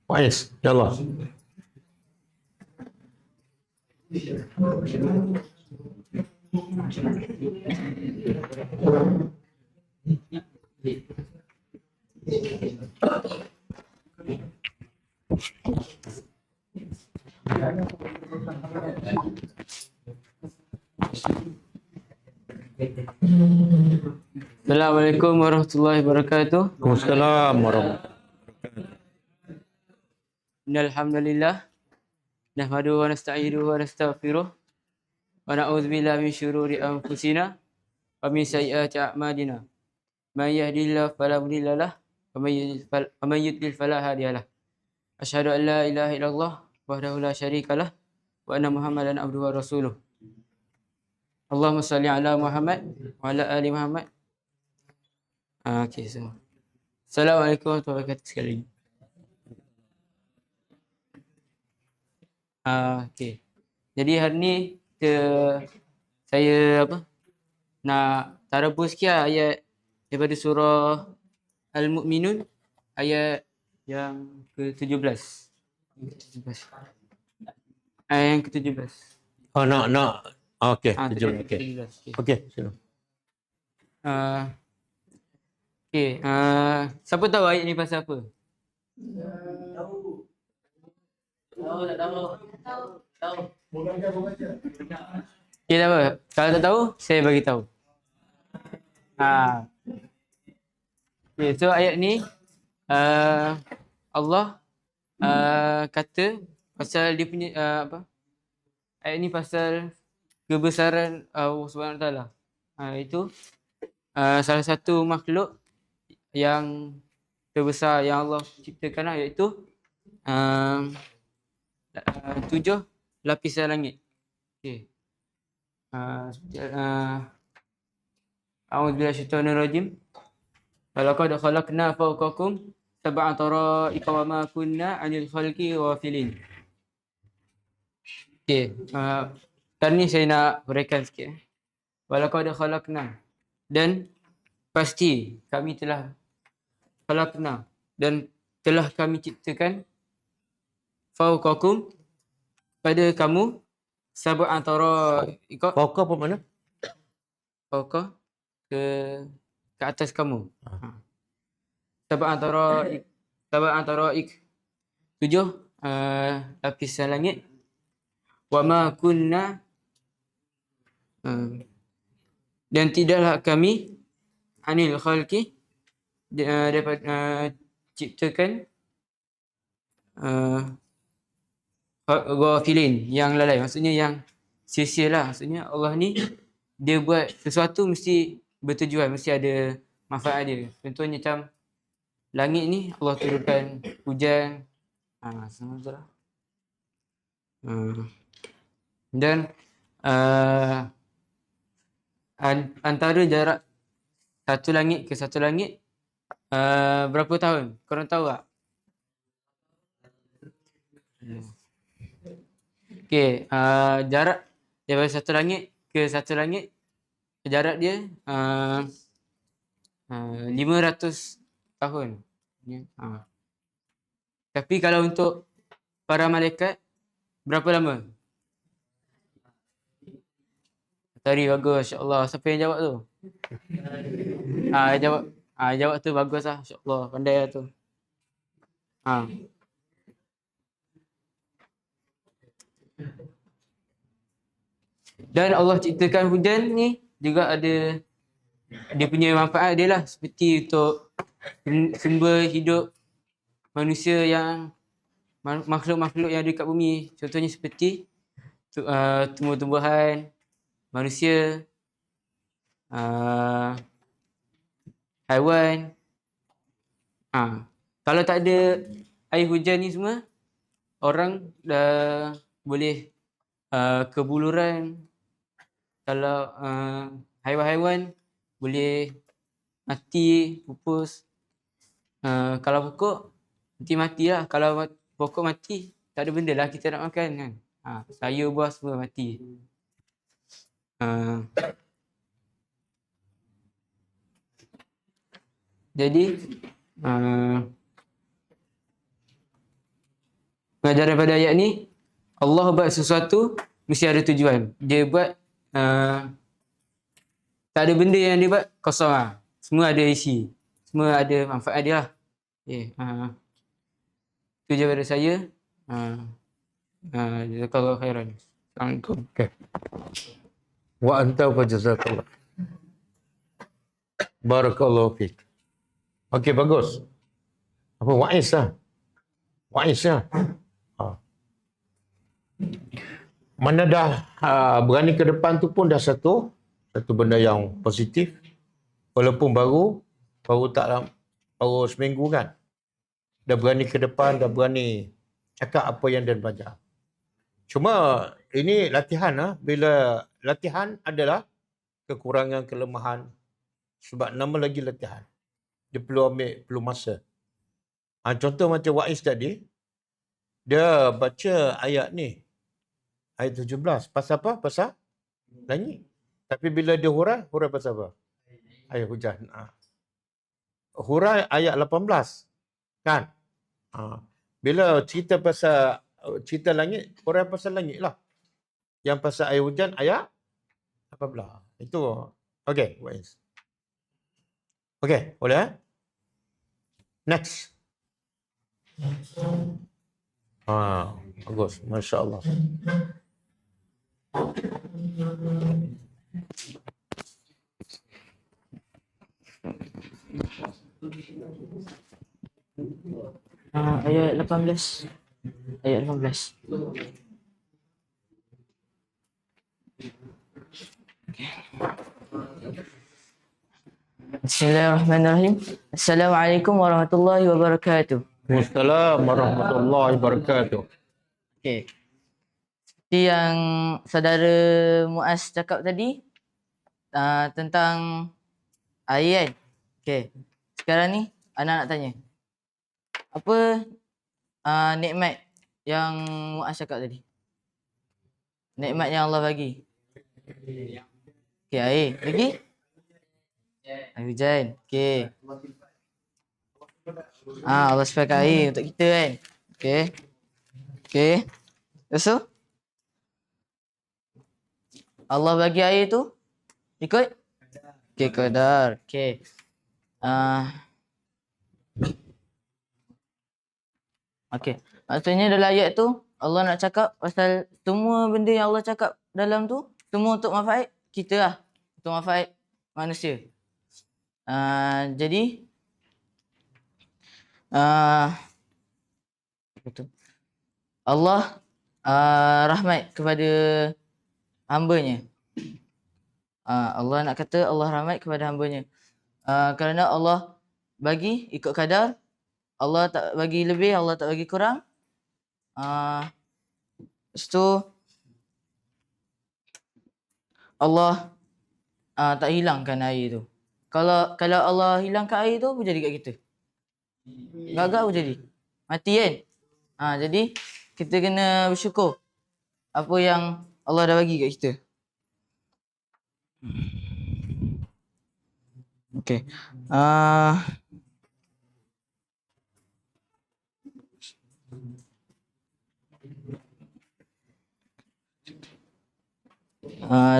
Faiz, ya Allah. Assalamualaikum warahmatullahi wabarakatuh. Waalaikumsalam warahmatullahi Innal hamdalillah nahmaduhu wa nasta'inuhu wa nastaghfiruh wa na'udzu billahi min syururi anfusina wa min sayyiati a'malina. May yahdihillahu fala mudilla lahu wa may yudlil fala hadiya lahu. Asyhadu an la ilaha illallah wahdahu la syarika lah wa anna Muhammadan abduhu wa rasuluh. Allahumma salli ala Muhammad wa ala ali Muhammad. Okey, so. Assalamualaikum warahmatullahi wabarakatuh sekali lagi. Okey. Jadi hari ni saya nak tadabbur sikit ayat daripada surah Al-Mu'minun ayat yang ke-17. Ayat yang ke-17. Oh, nak. Okey, Ayat okey. ke-17. Okey, sila. Okey, siapa tahu ayat ni pasal apa? Tahu. Okey, tak apa. Kalau tak tahu, saya bagi tahu. Okay, so ayat ni Allah kata pasal dia punya ayat ni pasal kebesaran Allah Subhanahu Wa Taala. Itu salah satu makhluk yang terbesar yang Allah ciptakan iaitu 7 lapisan langit. Okey. A'udzu billahi syaitanir rajim. Walaqad khalaqna fawqakum sab'a tara'iqa wa ma kunna 'anil khalqi ghafilin. Okey, kali ni saya nak huraikan sikit. Walaqad khalaqna, dan pasti kami telah khalaqna, dan telah kami ciptakan fawqakum pada kamu sab'a tara'iqa. Fauqa apa mana? Fawqa ke atas kamu. Sab'a tara'iq 7 lapisan langit. Wa ma kunna dan tidaklah kami anil khalqi dapat ciptakan ghafilin, yang lalai, maksudnya yang sia-sia lah. Maksudnya Allah ni dia buat sesuatu mesti bertujuan, mesti ada manfaat dia. Contohnya macam langit ni Allah turunkan hujan. Sama betul lah. Dan antara jarak satu langit ke satu langit berapa tahun? Korang tahu tak? Okey, jarak daripada satu langit ke satu langit, jarak dia 500 tahun. Tapi kalau untuk para malaikat berapa lama? Tadi bagus, insya-Allah. Siapa yang jawab tu? Jawab tu bagus lah, insya-Allah. Pandai lah tu. Dan Allah ciptakan hujan ni juga ada dia punya manfaat dia lah, seperti untuk sumber hidup manusia yang makhluk-makhluk yang ada dekat bumi. Contohnya seperti tumbuh-tumbuhan, manusia, haiwan. Kalau tak ada air hujan ni semua, orang dah boleh kebuluran. Kalau haiwan-haiwan boleh mati, pupus. Kalau pokok nanti matilah. Kalau pokok mati, tak ada benda lah kita nak makan kan. Sayur buah semua mati. Uh, jadi pengajaran pada ayat ni, Allah buat sesuatu mesti ada tujuan. Dia buat tak ada benda yang dia buat kosong lah. Semua ada isi. Semua ada manfaat dia lah. Okay. Itu je pada saya. Jazakallahu khairan. Assalamualaikum. Okay. Wa anta fa jazakallah. Barakallahu fiik. Okey, bagus. Apa wais lah. Wais lah. Mana dah berani ke depan tu pun dah satu benda yang positif. Walaupun baru seminggu kan. Dah berani ke depan, dah berani cakap apa yang dia belajar. Cuma ini latihan lah. Bila latihan adalah kekurangan, kelemahan. Sebab nama lagi latihan. Dia perlu masa. Contoh macam Waiz tadi, dia baca ayat ni. Ayat 17. Pasal apa? Pasal langit. Tapi bila dia hurai pasal apa? Ayat hujan. Hurai ayat 18. Kan? Bila cerita langit, hurai pasal langit lah. Yang pasal air hujan, ayat 18. Itu. Okey, Waiz. Okey, boleh? Next. Bagus. Masya Allah. Ayat 18. Ayat 18. Bismillahirrahmanirrahim. Assalamualaikum warahmatullahi wabarakatuh. Waalaikumsalam warahmatullahi wabarakatuh. Okey. Seperti yang saudara Muaz cakap tadi tentang air kan. Okey. Sekarang ni anak nak tanya. Apa nikmat yang Muaz cakap tadi? Nikmat yang Allah bagi. Okey, air. Lagi? Air hujan. Okey. Allah sediakan air untuk kita kan. Okey. Okey. Lepas tu? Allah bagi air tu ikut? Okey, qadar. Okey. Okey. Maksudnya dalam ayat tu Allah nak cakap pasal semua benda yang Allah cakap dalam tu semua untuk manfaat kita lah. Untuk manfaat manusia. Jadi Allah rahmat kepada hamba-Nya. Allah nak kata Allah rahmat kepada hamba-Nya. Kerana Allah bagi ikut kadar. Allah tak bagi lebih, Allah tak bagi kurang. Lepas tu Allah tak hilangkan air tu. Kalau Allah hilangkan air tu, apa jadi kat kita? Gagak apa jadi? Mati kan? Jadi kita kena bersyukur apa yang Allah dah bagi kat kita. Okey.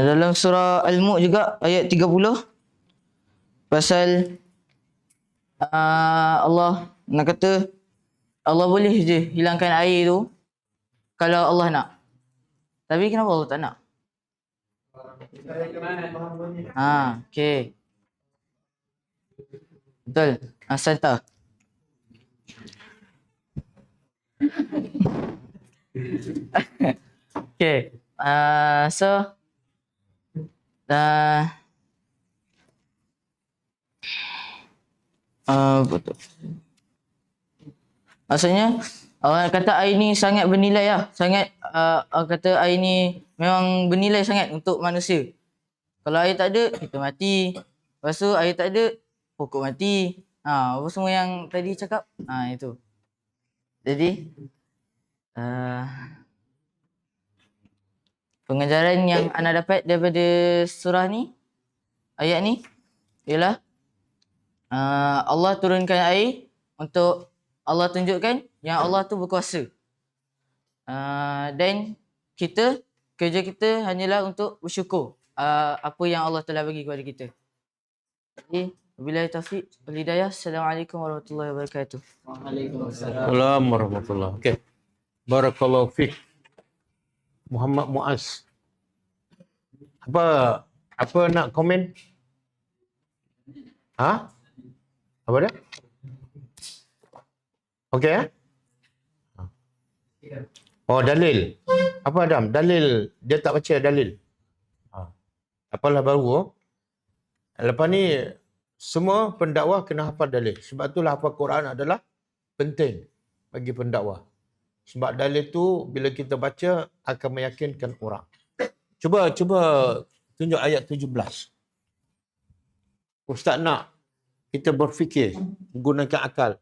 Dalam surah Al-Mulk juga ayat 30 pasal Allah nak kata Allah boleh je hilangkan air tu kalau Allah nak. Tapi kenapa Allah tak nak? Okey. Betul. Santa. Okey. So betul. Maksudnya Allah kata air ni sangat bernilai lah. Sangat Allah kata air ni memang bernilai sangat untuk manusia. Kalau air tak ada, kita mati. Lepas tu air tak ada, pokok mati. Apa semua yang tadi cakap. Itu. Jadi apa Pengajaran yang ana dapat daripada surah ni, ayat ni, ialah Allah turunkan air untuk Allah tunjukkan yang Allah tu berkuasa. Dan kerja kita hanyalah untuk bersyukur apa yang Allah telah bagi kepada kita. Jadi, wabillahi taufiq wal hidayah. Assalamualaikum warahmatullahi wabarakatuh. Assalamualaikum warahmatullahi. Okey. Barakallahu fiik. Muhammad Muaz. Apa nak komen? Apa dia? Okey Oh, dalil. Apa Adam? Dalil. Dia tak baca dalil. Apalah baru. Lepas ni semua pendakwah kena hafal dalil. Sebab itulah hafal Quran adalah penting bagi pendakwah. Sebab dalil tu bila kita baca akan meyakinkan orang. Cuba tunjuk ayat 17. Ustaz nak kita berfikir, menggunakan akal.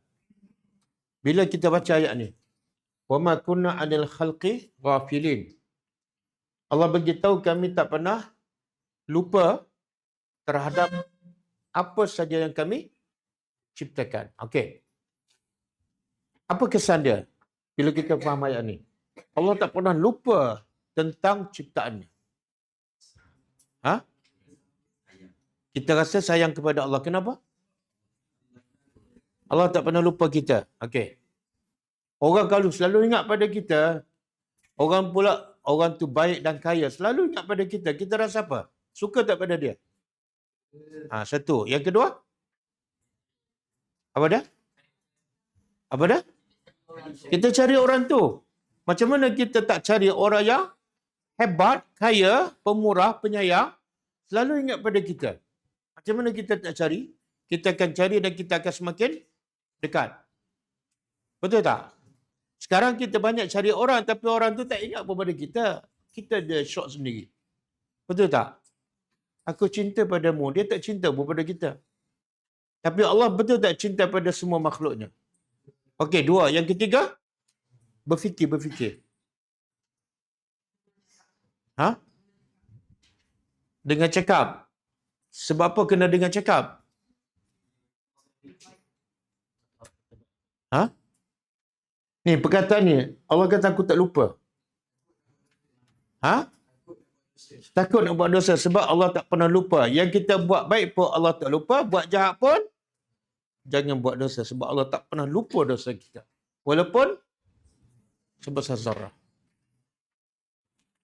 Bila kita baca ayat ni, wa ma kunna 'anil khalqi ghafilin. Allah beritahu kami tak pernah lupa terhadap apa saja yang kami ciptakan. Okey. Apa kesan dia bila kita faham ayat ni? Allah tak pernah lupa tentang ciptaannya. Kita rasa sayang kepada Allah. Kenapa? Allah tak pernah lupa kita. Okey. Orang kalau selalu ingat pada kita, orang tu baik dan kaya, selalu ingat pada kita. Kita rasa apa? Suka tak pada dia? Satu. Yang kedua? Apa dah? Kita cari orang tu. Macam mana kita tak cari orang yang hebat, kaya, pemurah, penyayang, selalu ingat pada kita? Macam mana kita tak cari? Kita akan cari dan kita akan semakin dekat. Betul tak? Sekarang kita banyak cari orang tapi orang tu tak ingat kepada kita. Kita ada shock sendiri. Betul tak? Aku cinta padamu, dia tak cinta kepada kita. Tapi Allah betul tak cinta pada semua makhluknya? Okey, dua. Yang ketiga, berfikir. Dengan cakap. Sebab apa kena dengan cakap? Ni perkataan ni, Allah kata aku tak lupa. Takut nak buat dosa sebab Allah tak pernah lupa. Yang kita buat baik pun Allah tak lupa, buat jahat pun jangan buat dosa sebab Allah tak pernah lupa dosa kita. Walaupun sebesar zarah.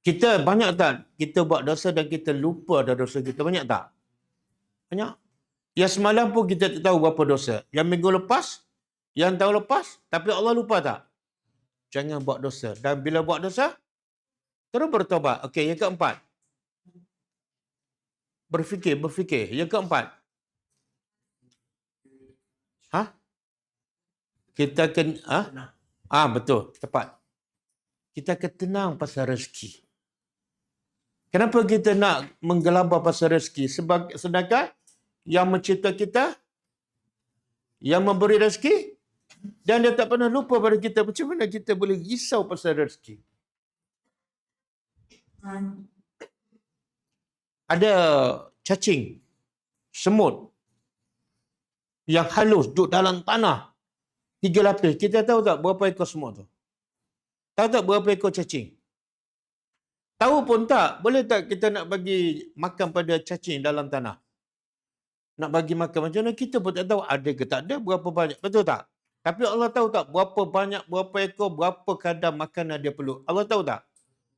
Kita banyak tak kita buat dosa dan kita lupa dah dosa kita? Banyak tak? Banyak. Yang semalam pun kita tak tahu berapa dosa. Yang minggu lepas, yang tahun lepas, tapi Allah lupa tak? Jangan buat dosa. Dan bila buat dosa, terus bertobat. Okey, yang keempat. Berfikir. Yang keempat. Kita akan betul, tepat. Kita akan tenang pasal rezeki. Kenapa kita nak menggelabah pasal rezeki? Sedangkan yang mencipta kita, yang memberi rezeki, dan dia tak pernah lupa pada kita. Macam mana kita boleh risau pasal rezeki? Ada cacing, semut yang halus duduk dalam tanah 3 lapis. Kita tahu tak berapa ekor semut tu? Tahu tak berapa ekor cacing? Tahu pun tak. Boleh tak kita nak bagi makan pada cacing dalam tanah? Nak bagi makan macam mana? Kita pun tak tahu ada ke tak ada, berapa banyak. Betul tak? Tapi Allah tahu tak berapa banyak, berapa ekor, berapa kadar makanan dia perlu. Allah tahu tak?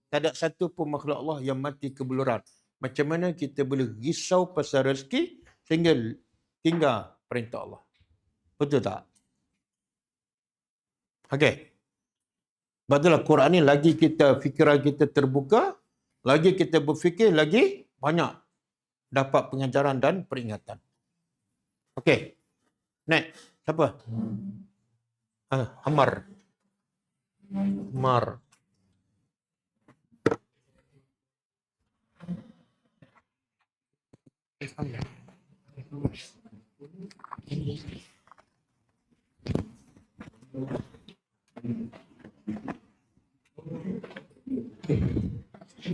Tak ada satu pun makhluk Allah yang mati kebeluran. Macam mana kita boleh risau pasal rezeki sehingga tinggal perintah Allah. Betul tak? Okey. Sebab itulah Quran ni lagi fikiran kita terbuka, lagi kita berfikir, lagi banyak dapat pengajaran dan peringatan. Okey. Next. Siapa? Ammar.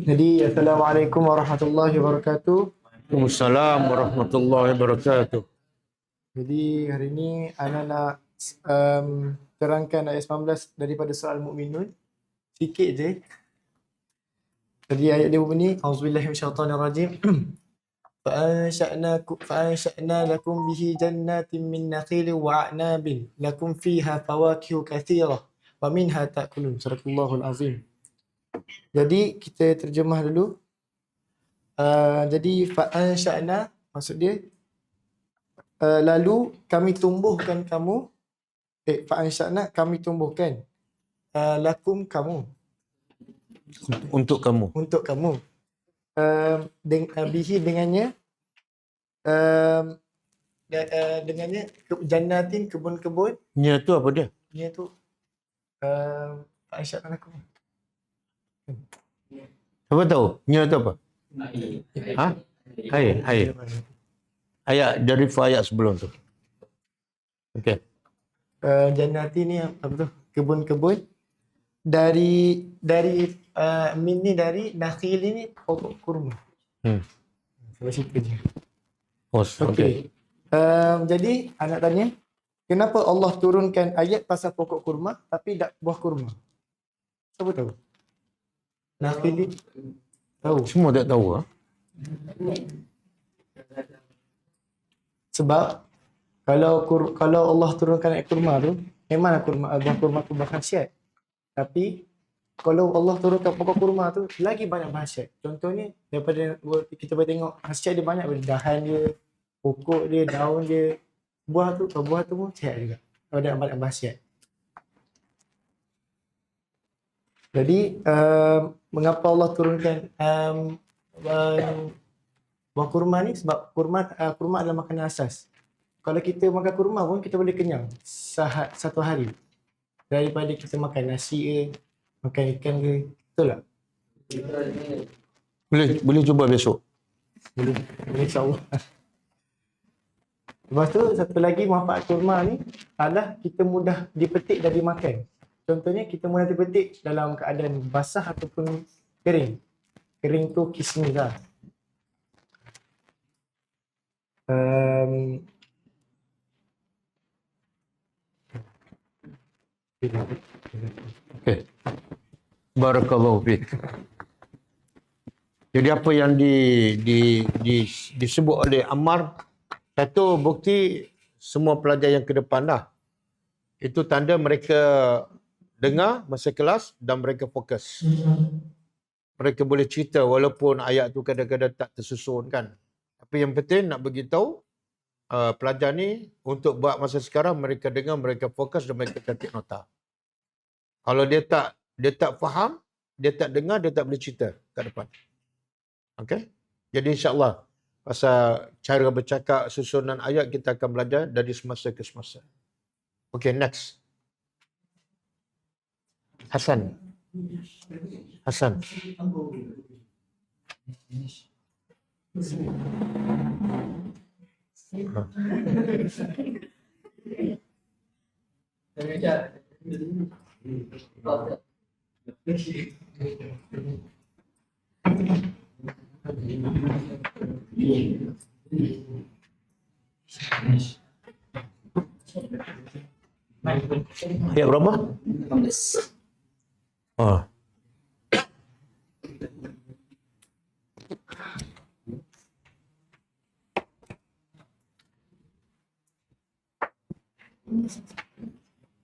Jadi Assalamualaikum warahmatullahi wabarakatuh. Waalaikumsalam warahmatullahi wabarakatuh. Jadi hari ini Ana nak terangkan ayat 19 daripada surah Al-Mu'minun. Sikit je. Jadi ayat dia bunyi, Auzubillahi minasyaitonirrajim. فأنشأنا لكم به جنات من نخيل وأعناب لكم فيها فواكه كثيرة ومنها تأكلون. Sadaqallahul azim. Jadi kita terjemah dulu. Jadi fa'ansha'na maksud dia lalu kami tumbuhkan kamu, fa'ansha'na kami tumbuhkan, lakum kamu, Untuk kamu. untuk kamu, bihi dengannya, dengannya jannatin kebun-kebun. Nya tu apa dia? Dia tu fa'ansha'na lakum. Siapa tahu? Nya tu apa? Ha? Air. Ayat dari ayat sebelum tu. Okey. Jannati ni apa tu? Kebun-kebun dari min ni dari nakhil ni pokok kurma. Sampai situ je. Oh, okey. Jadi anak tanya, kenapa Allah turunkan ayat pasal pokok kurma tapi tak buah kurma? Siapa tahu? Nakhil ni tahu. Semua tak tahu ah. Sebab kalau Allah turunkan ayat kurma tu, memang buah kurma tu berkhasiat. Tapi kalau Allah turunkan pokok kurma tu lagi banyak khasiat. Contohnya daripada kita boleh tengok khasiat dia banyak, dahan dia, pokok dia, daun dia, buah tu pun sihat juga. Ada banyak khasiat. Jadi mengapa Allah turunkan buah kurma ni? Sebab kurma adalah makanan asas. Kalau kita makan kurma pun kita boleh kenyang satu hari daripada kita makan nasi ke, makan ikan ke. Betul tak? Boleh cuba besok. Boleh insyaAllah. Lepas tu satu lagi manfaat kurma ni adalah kita mudah dipetik dan dimakan. Contohnya kita mudah dipetik dalam keadaan basah ataupun kering. Kering tu kismis lah. Okey. Barakallahu fiik. Jadi apa yang disebut oleh Ammar, satu bukti semua pelajar yang ke depan dah. Itu tanda mereka dengar masa kelas dan mereka fokus. Mereka boleh cerita walaupun ayat tu kadang-kadang tak tersusun kan. Tapi yang penting nak beritahu pelajar ni untuk buat masa sekarang mereka dengar, mereka fokus dan mereka ketik nota. Kalau dia tak faham, dia tak dengar, dia tak boleh cerita kat depan. Okey? Jadi insya-Allah pasal cara bercakap, susunan ayat kita akan belajar dari semasa ke semasa. Okey, next. Hasan. Ayat berapa? 15. Oh.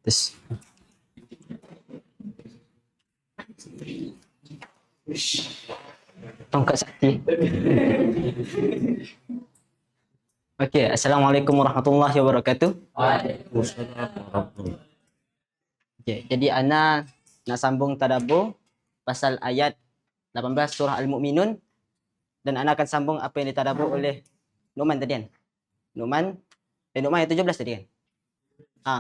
Terus. Tongkat sakti. Okey, Assalamualaikum warahmatullahi wabarakatuh. Okey, jadi ana nak sambung tadabbur pasal ayat 18 surah Al-Mu'minun dan ana akan sambung apa yang ditadabbur oleh Nu'man tadi kan. Nu'man ayat 17 tadi kan.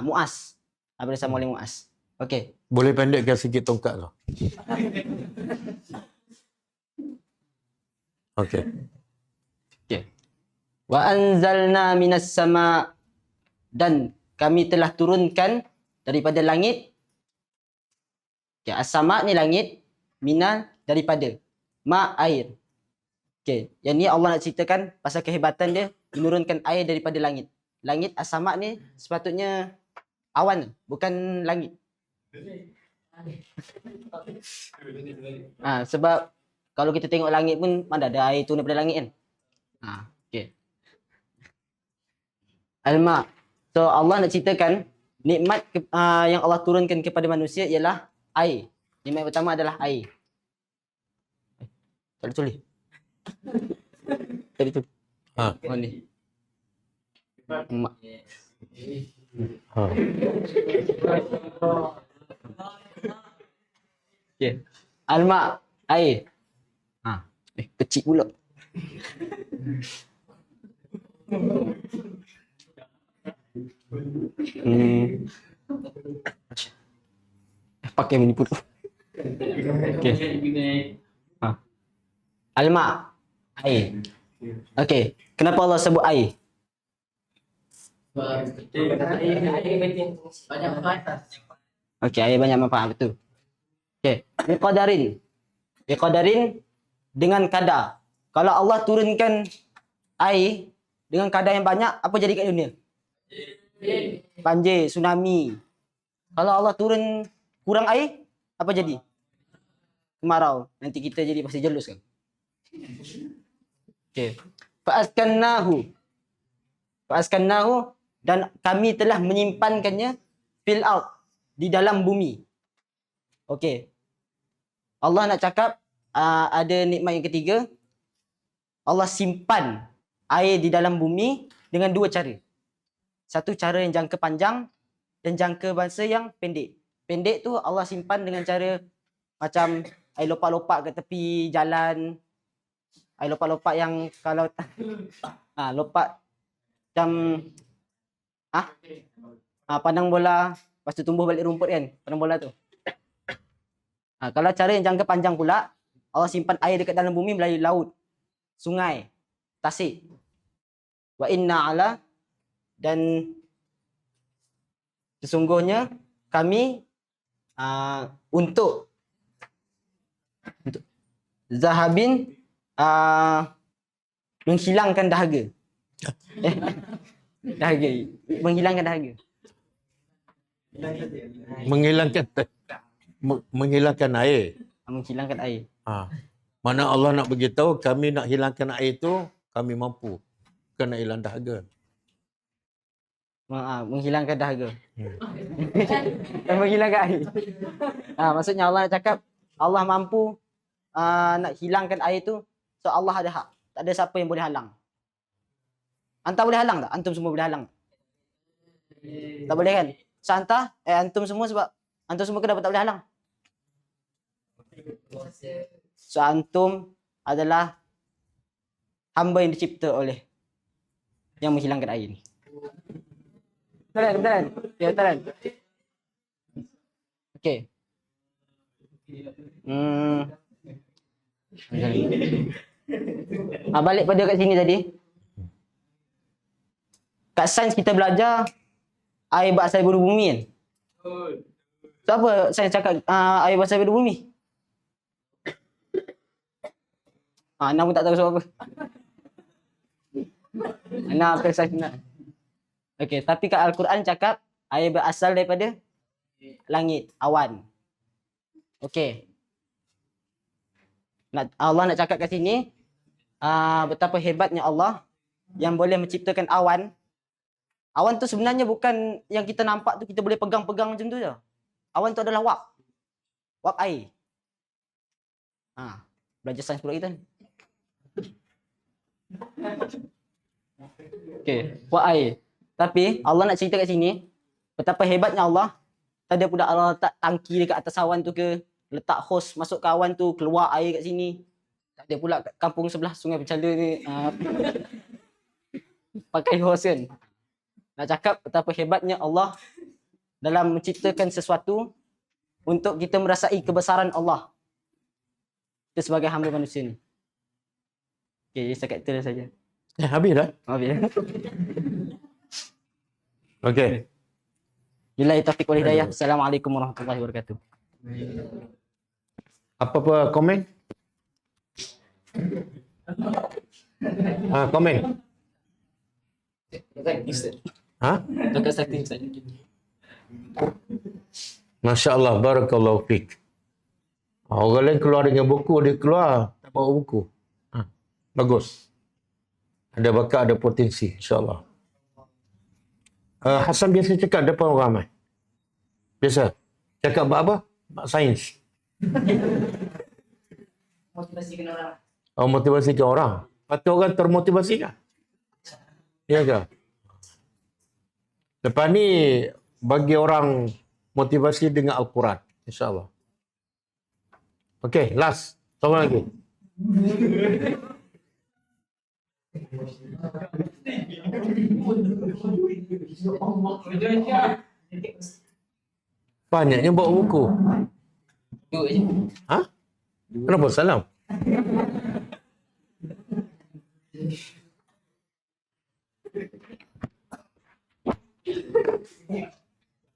Muaz. Apa disambung oleh Muaz. Okey. Boleh pendekkan sikit tongkat tu. Okey. Okey. Wa anzalna minas sama, dan kami telah turunkan daripada langit. Okey, as-sama ni langit, mina daripada. Ma, air. Okey, yang ni Allah nak ceritakan pasal kehebatan dia menurunkan air daripada langit. Langit as-sama ni sepatutnya awan, bukan langit. Sebab kalau kita tengok langit pun mana ada air turun daripada langit kan. Okey. Al-ma. So Allah nak ceritakan nikmat yang Allah turunkan kepada manusia ialah air. Nikmat pertama adalah air. Tak ada tulis. Tadi tu. Oh ni. Ma. Okay. Alma, air. Kecil pula. Pakai menipu. Okay. Alma, air. Okay. Kenapa Allah sebut air? Okay, air banyak manfaat, betul. Okay. Biqadarin dengan kadar. Kalau Allah turunkan air dengan kadar yang banyak, apa jadi kat dunia? Banjir, tsunami. Kalau Allah turun kurang air, apa jadi? Kemarau. Nanti kita jadi pasir jelus kan? Okay. Fa'askannahu dan kami telah menyimpankannya fil ard, di dalam bumi. Okey. Allah nak cakap ada nikmat yang ketiga. Allah simpan air di dalam bumi dengan dua cara. Satu cara yang jangka panjang dan jangka masa yang pendek. Pendek tu Allah simpan dengan cara macam air lopak-lopak kat tepi jalan. Air lopak-lopak yang kalau lopak macam pandang bola, lepas tu tumbuh balik rumput kan, pandang bola tu. Kalau cara yang jangka panjang pula, Allah simpan air dekat dalam bumi melalui laut, sungai, tasik. Wa inna ala, dan sesungguhnya kami untuk zahabin menghilangkan dahaga. Dahaga. Menghilangkan dahaga. Menghilangkan air. Menghilangkan air. Mana Allah nak beritahu kami nak hilangkan air tu, kami mampu. Bukan nak hilang dahaga. Menghilangkan dahaga. Dan menghilangkan air. Maksudnya Allah nak cakap Allah mampu nak hilangkan air tu. So Allah ada hak. Tak ada siapa yang boleh halang. Anta boleh halang tak? Antum semua boleh halang. Tak boleh kan? So antum semua, sebab antum semua kenapa tak boleh halang? So antum adalah hamba yang dicipta oleh yang menghilangkan air ni. Betul. Ya, betul. Okey. Balik pada kat sini tadi. Kat sains kita belajar air berasal dari bumi kan? So apa sains cakap air berasal dari bumi? Ana pun tak tahu sebab apa. Ana apa sains nak. Okey, tapi kat Al-Quran cakap air berasal daripada langit, awan. Okey. Allah nak cakap kat sini betapa hebatnya Allah yang boleh menciptakan awan. Awan tu sebenarnya bukan yang kita nampak tu, kita boleh pegang-pegang macam tu je. Awan tu adalah wap. Wap air. Belajar sains pula kita ni. Okey, wap air. Tapi Allah nak cerita kat sini betapa hebatnya Allah. Tak ada pula Allah letak tangki dekat atas awan tu ke, letak hos masuk ke awan tu, keluar air kat sini. Tak ada pula kat kampung sebelah Sungai Penchala ni pakai hos kan. Nak cakap betapa hebatnya Allah dalam menciptakan sesuatu untuk kita merasai kebesaran Allah. Kita sebagai hamba manusia ni. Okey, setakat itu saja. Habis dah? Habis. Okey. Billahi taufiq wal hidayah. Assalamualaikum warahmatullahi wabarakatuh. Apa-apa komen? Komen. Ha? Dekat starting Ustaz. Masya Allah, barakallahu fiik. Orang lain keluar dengan buku, dia keluar tak bawa buku. Bagus. Ada bakat, ada potensi, insyaAllah. Hasan biasa cakap depan orang ramai. Biasa. Cakap bab apa? Bab sains. Motivasikan orang. Motivasikan orang. Patut orang termotivasi kan? Ya ke? Lepas ni, bagi orang motivasi dengan Al-Quran. InsyaAllah. Okey, last. Siapa lagi? Banyaknya bawa buku. Duduk je. Ha? Kenapa salam?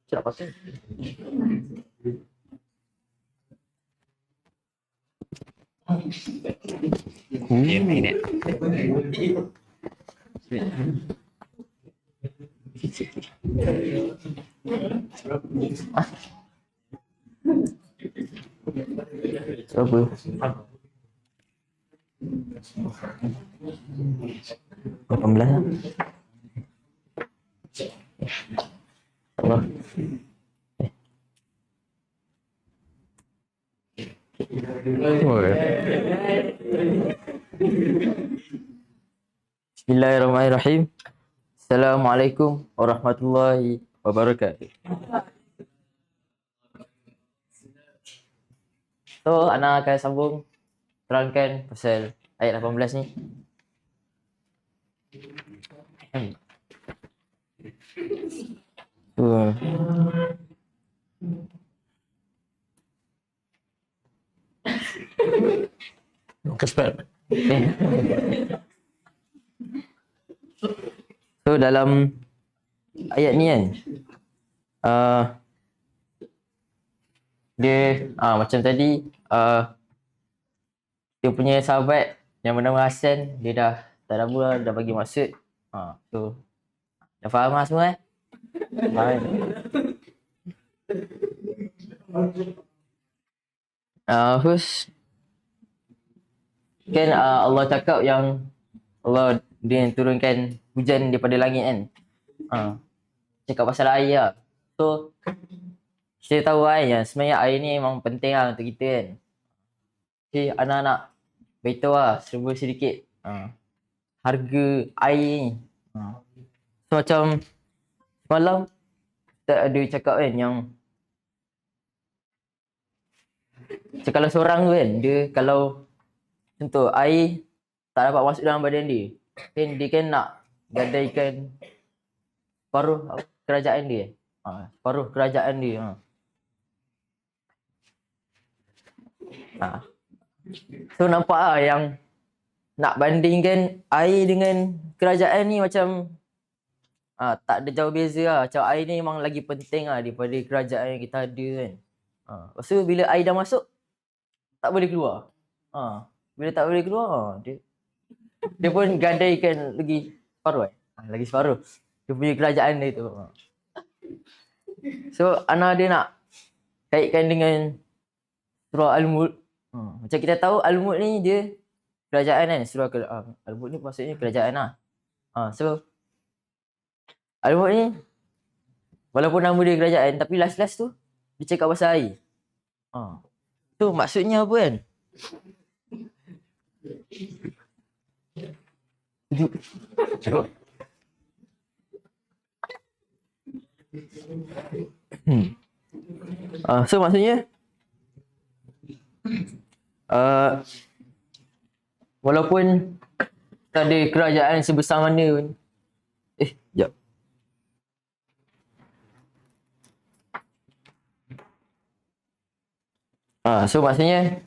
Cakap pasal. Apa? 18 lah. Allah. Bismillahirrahmanirrahim. Assalamualaikum warahmatullahi wabarakatuh. So, Ana akan sambung terangkan pasal ayat 18 ni. So, dalam ayat ni kan, dia macam tadi, dia punya sahabat yang bernama Hasan, dia dah tadabbur, dah bagi maksud. So dah faham lah semua Faham. Terus kan Allah cakap yang Allah dia yang turunkan hujan daripada langit kan. Cakap pasal air lah. So kita tahu kan yang sebenarnya air ni memang penting lah untuk kita kan. Okay, anak-anak beritahu lah serba sedikit harga air ni. So macam semalam kita ada cakap kan yang kalau seorang tu kan, dia kalau contoh air tak dapat masuk dalam badan dia, kan dia kan nak gadaikan separuh kerajaan dia. Separuh kerajaan dia. So nampak lah yang nak bandingkan air dengan kerajaan ni macam tak ada jauh beza lah. Macam air ni memang lagi penting lah daripada kerajaan yang kita ada kan. Lepas tu bila air dah masuk, tak boleh keluar. Bila tak boleh keluar, dia pun gadaikan lagi separuh lagi separuh dia punya kerajaan dia tu. So Ana dia nak kaitkan dengan surah Al-Mulk. Macam kita tahu Al-Mulk ni dia kerajaan kan. Surah Al-Mulk ni maksudnya kerajaan lah. So Al-Mulk ni walaupun nama dia kerajaan, tapi last-last tu dia cakap pasal air. Tu maksudnya apa kan? So maksudnya walaupun tak ada kerajaan sebesar mana pun. Sekejap. So maksudnya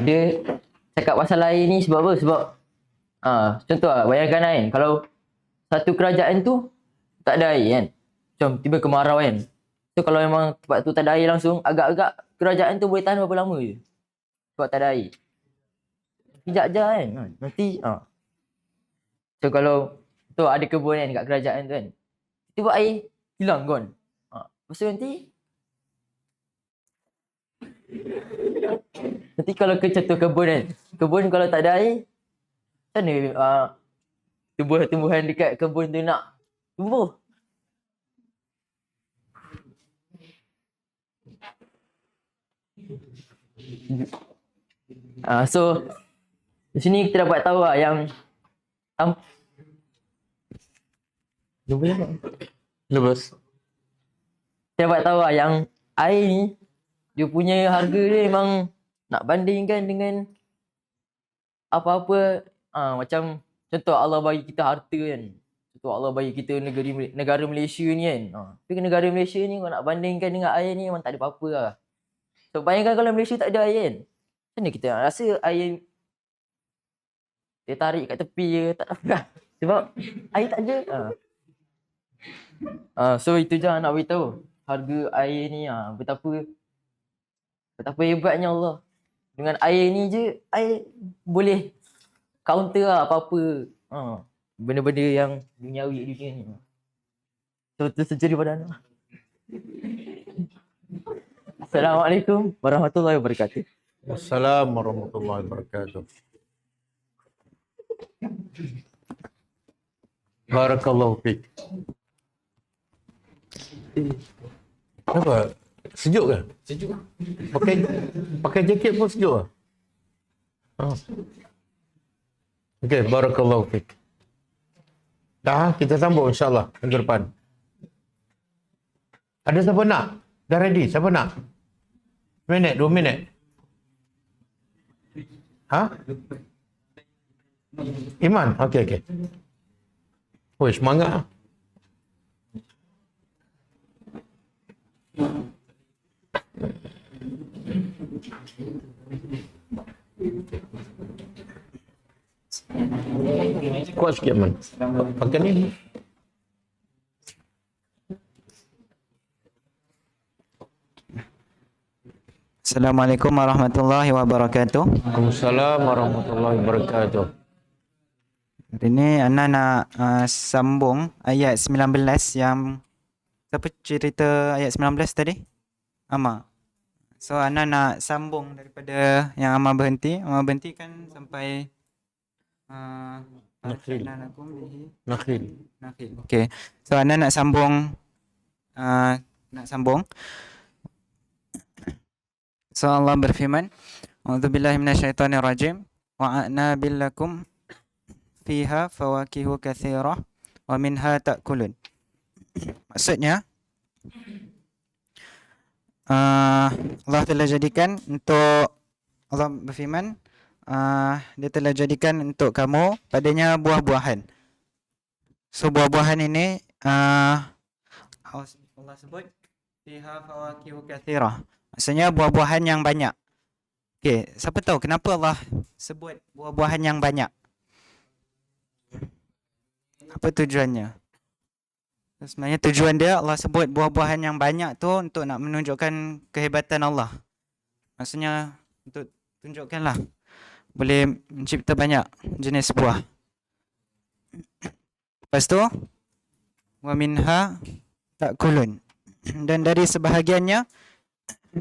dia cakap pasal air ni sebab apa? Sebab contoh bayangkan kan, kalau satu kerajaan tu tak ada air kan, macam tiba kemarau kan. So kalau memang tempat tu tak ada air langsung, agak-agak kerajaan tu boleh tahan berapa lama je. Sebab tak ada air. Sekejap je kan. Nanti so kalau tu ada kebun kan kat kerajaan tu kan. Tiba air hilang kan. Lepas tu nanti kalau kecatur kebun kan. Kebun kalau tak ada air, macam mana tumbuhan-tumbuhan dekat kebun tu nak tumbuh? So di sini kita dapat tahu yang Lepas. kita dapat tahu yang air ni dia punya harga dia memang nak bandingkan dengan apa-apa. Macam contoh Allah bagi kita harta kan. Contoh Allah bagi kita negara Malaysia ni kan. Tapi negara Malaysia ni kalau nak bandingkan dengan air ni memang tak ada apa-apa lah. So bayangkan kalau Malaysia tak ada air kan. Macam mana kita nak rasa air dia tarik kat tepi je tak dapat. Sebab air tak ada. So itu je nak beritahu. Harga air ni betapa hebatnya Allah. Dengan air ni je, air boleh counter apa-apa benda-benda yang duniawi dunia ni. So itu saja daripada anak. Assalamualaikum warahmatullahi wabarakatuh. Wassalamualaikum warahmatullahi wabarakatuh. Barakallahu fiik. Kenapa? Sejuk ke? Sejuk. Pakai jaket pun sejuk ah. Okey, barakallahu fiik. Dah, kita sambung insya-Allah minggu depan. Ada siapa nak? Dah ready? Siapa nak? 2 minit. Iman? Okey. Woi, semangat. Kuat sikit, Man. Pakai ni. Assalamualaikum warahmatullahi wabarakatuh. Waalaikumsalam warahmatullahi wabarakatuh. Hari ni Ana nak sambung ayat 19 yang siapa cerita ayat 19 tadi? Amma. So Ana nak sambung daripada yang Amma berhenti. Amma berhenti kan sampai Nakhil. Nakhil. Okay. So Ana nak sambung So Allah berfirman, A'udzubillahi minasyaitonirrajim. Wa a'nabil lakum fiha fawakihu katsirah wa minha ta'kulun. Maksudnya Allah telah jadikan untuk Allah berfirman dia telah jadikan untuk kamu padanya buah-buahan. So buah-buahan ini Allah sebut fiha fawakihu katsirah. Maksudnya buah-buahan yang banyak. Okey, siapa tahu kenapa Allah sebut buah-buahan yang banyak? Apa tujuannya? Sebenarnya tujuan dia Allah sebut buah-buahan yang banyak tu untuk nak menunjukkan kehebatan Allah. Maksudnya untuk tunjukkanlah boleh mencipta banyak jenis buah. Lepas tu wa minha ta'kulun. Dan dari sebahagiannya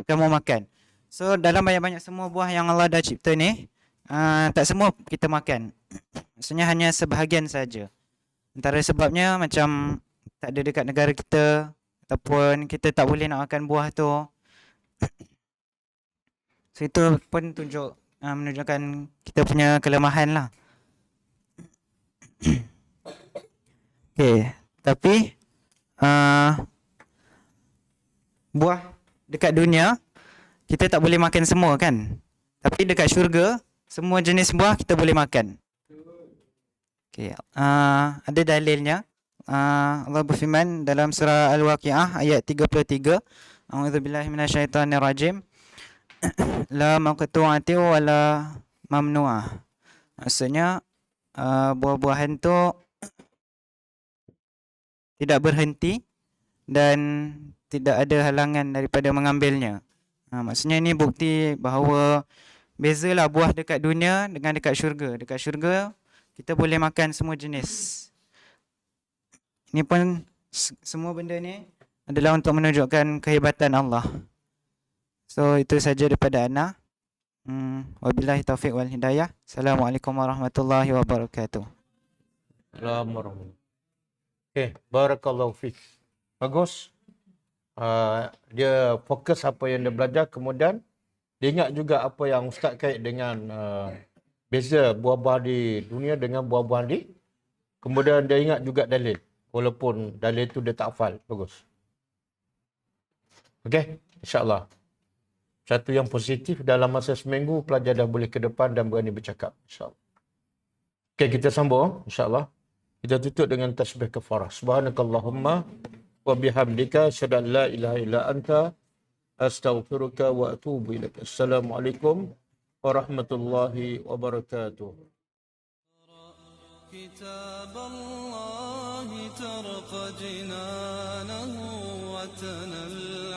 kamu makan. So dalam banyak-banyak semua buah yang Allah dah cipta ni, tak semua kita makan. Maksudnya hanya sebahagian saja. Antara sebabnya macam tak ada dekat negara kita ataupun kita tak boleh nak makan buah tu. So itu pun menunjukkan kita punya kelemahan lah. Okay, tapi buah dekat dunia kita tak boleh makan semua kan. Tapi dekat syurga semua jenis buah kita boleh makan. Okay, ada dalilnya. Allah berfirman dalam surah Al-Waqi'ah ayat 33. A'udzubillahi minasyaitonirrajim. La maqtu'ati wa la mamnu'ah. Maksudnya buah-buahan tu tidak berhenti dan tidak ada halangan daripada mengambilnya. Maksudnya ini bukti bahawa bezalah buah dekat dunia dengan dekat syurga. Dekat syurga kita boleh makan semua jenis. Ini pun semua benda ni adalah untuk menunjukkan kehebatan Allah. So itu saja daripada ana. Wabillahi taufiq wal hidayah. Assalamualaikum warahmatullahi wabarakatuh. Assalamualaikum. Okay, barakallahu fiik. Bagus. Dia fokus apa yang dia belajar, kemudian dia ingat juga apa yang Ustaz kait dengan beza buah-buah di dunia dengan buah-buah di. Kemudian dia ingat juga dalil. Walaupun dalil tu dia tak hafal. Bagus. Okay, insyaAllah. Satu yang positif, dalam masa seminggu pelajar dah boleh ke depan dan berani bercakap. InsyaAllah. Okay, kita sambung. InsyaAllah. Kita tutup dengan tasbih kafarah. Subhanakallahumma wa bihamdika asyhadu an la ilaha illa anta astaghfiruka wa atubu ilaik. Assalamualaikum warahmatullahi wabarakatuh. كتاب الله ترق جنانه وتنل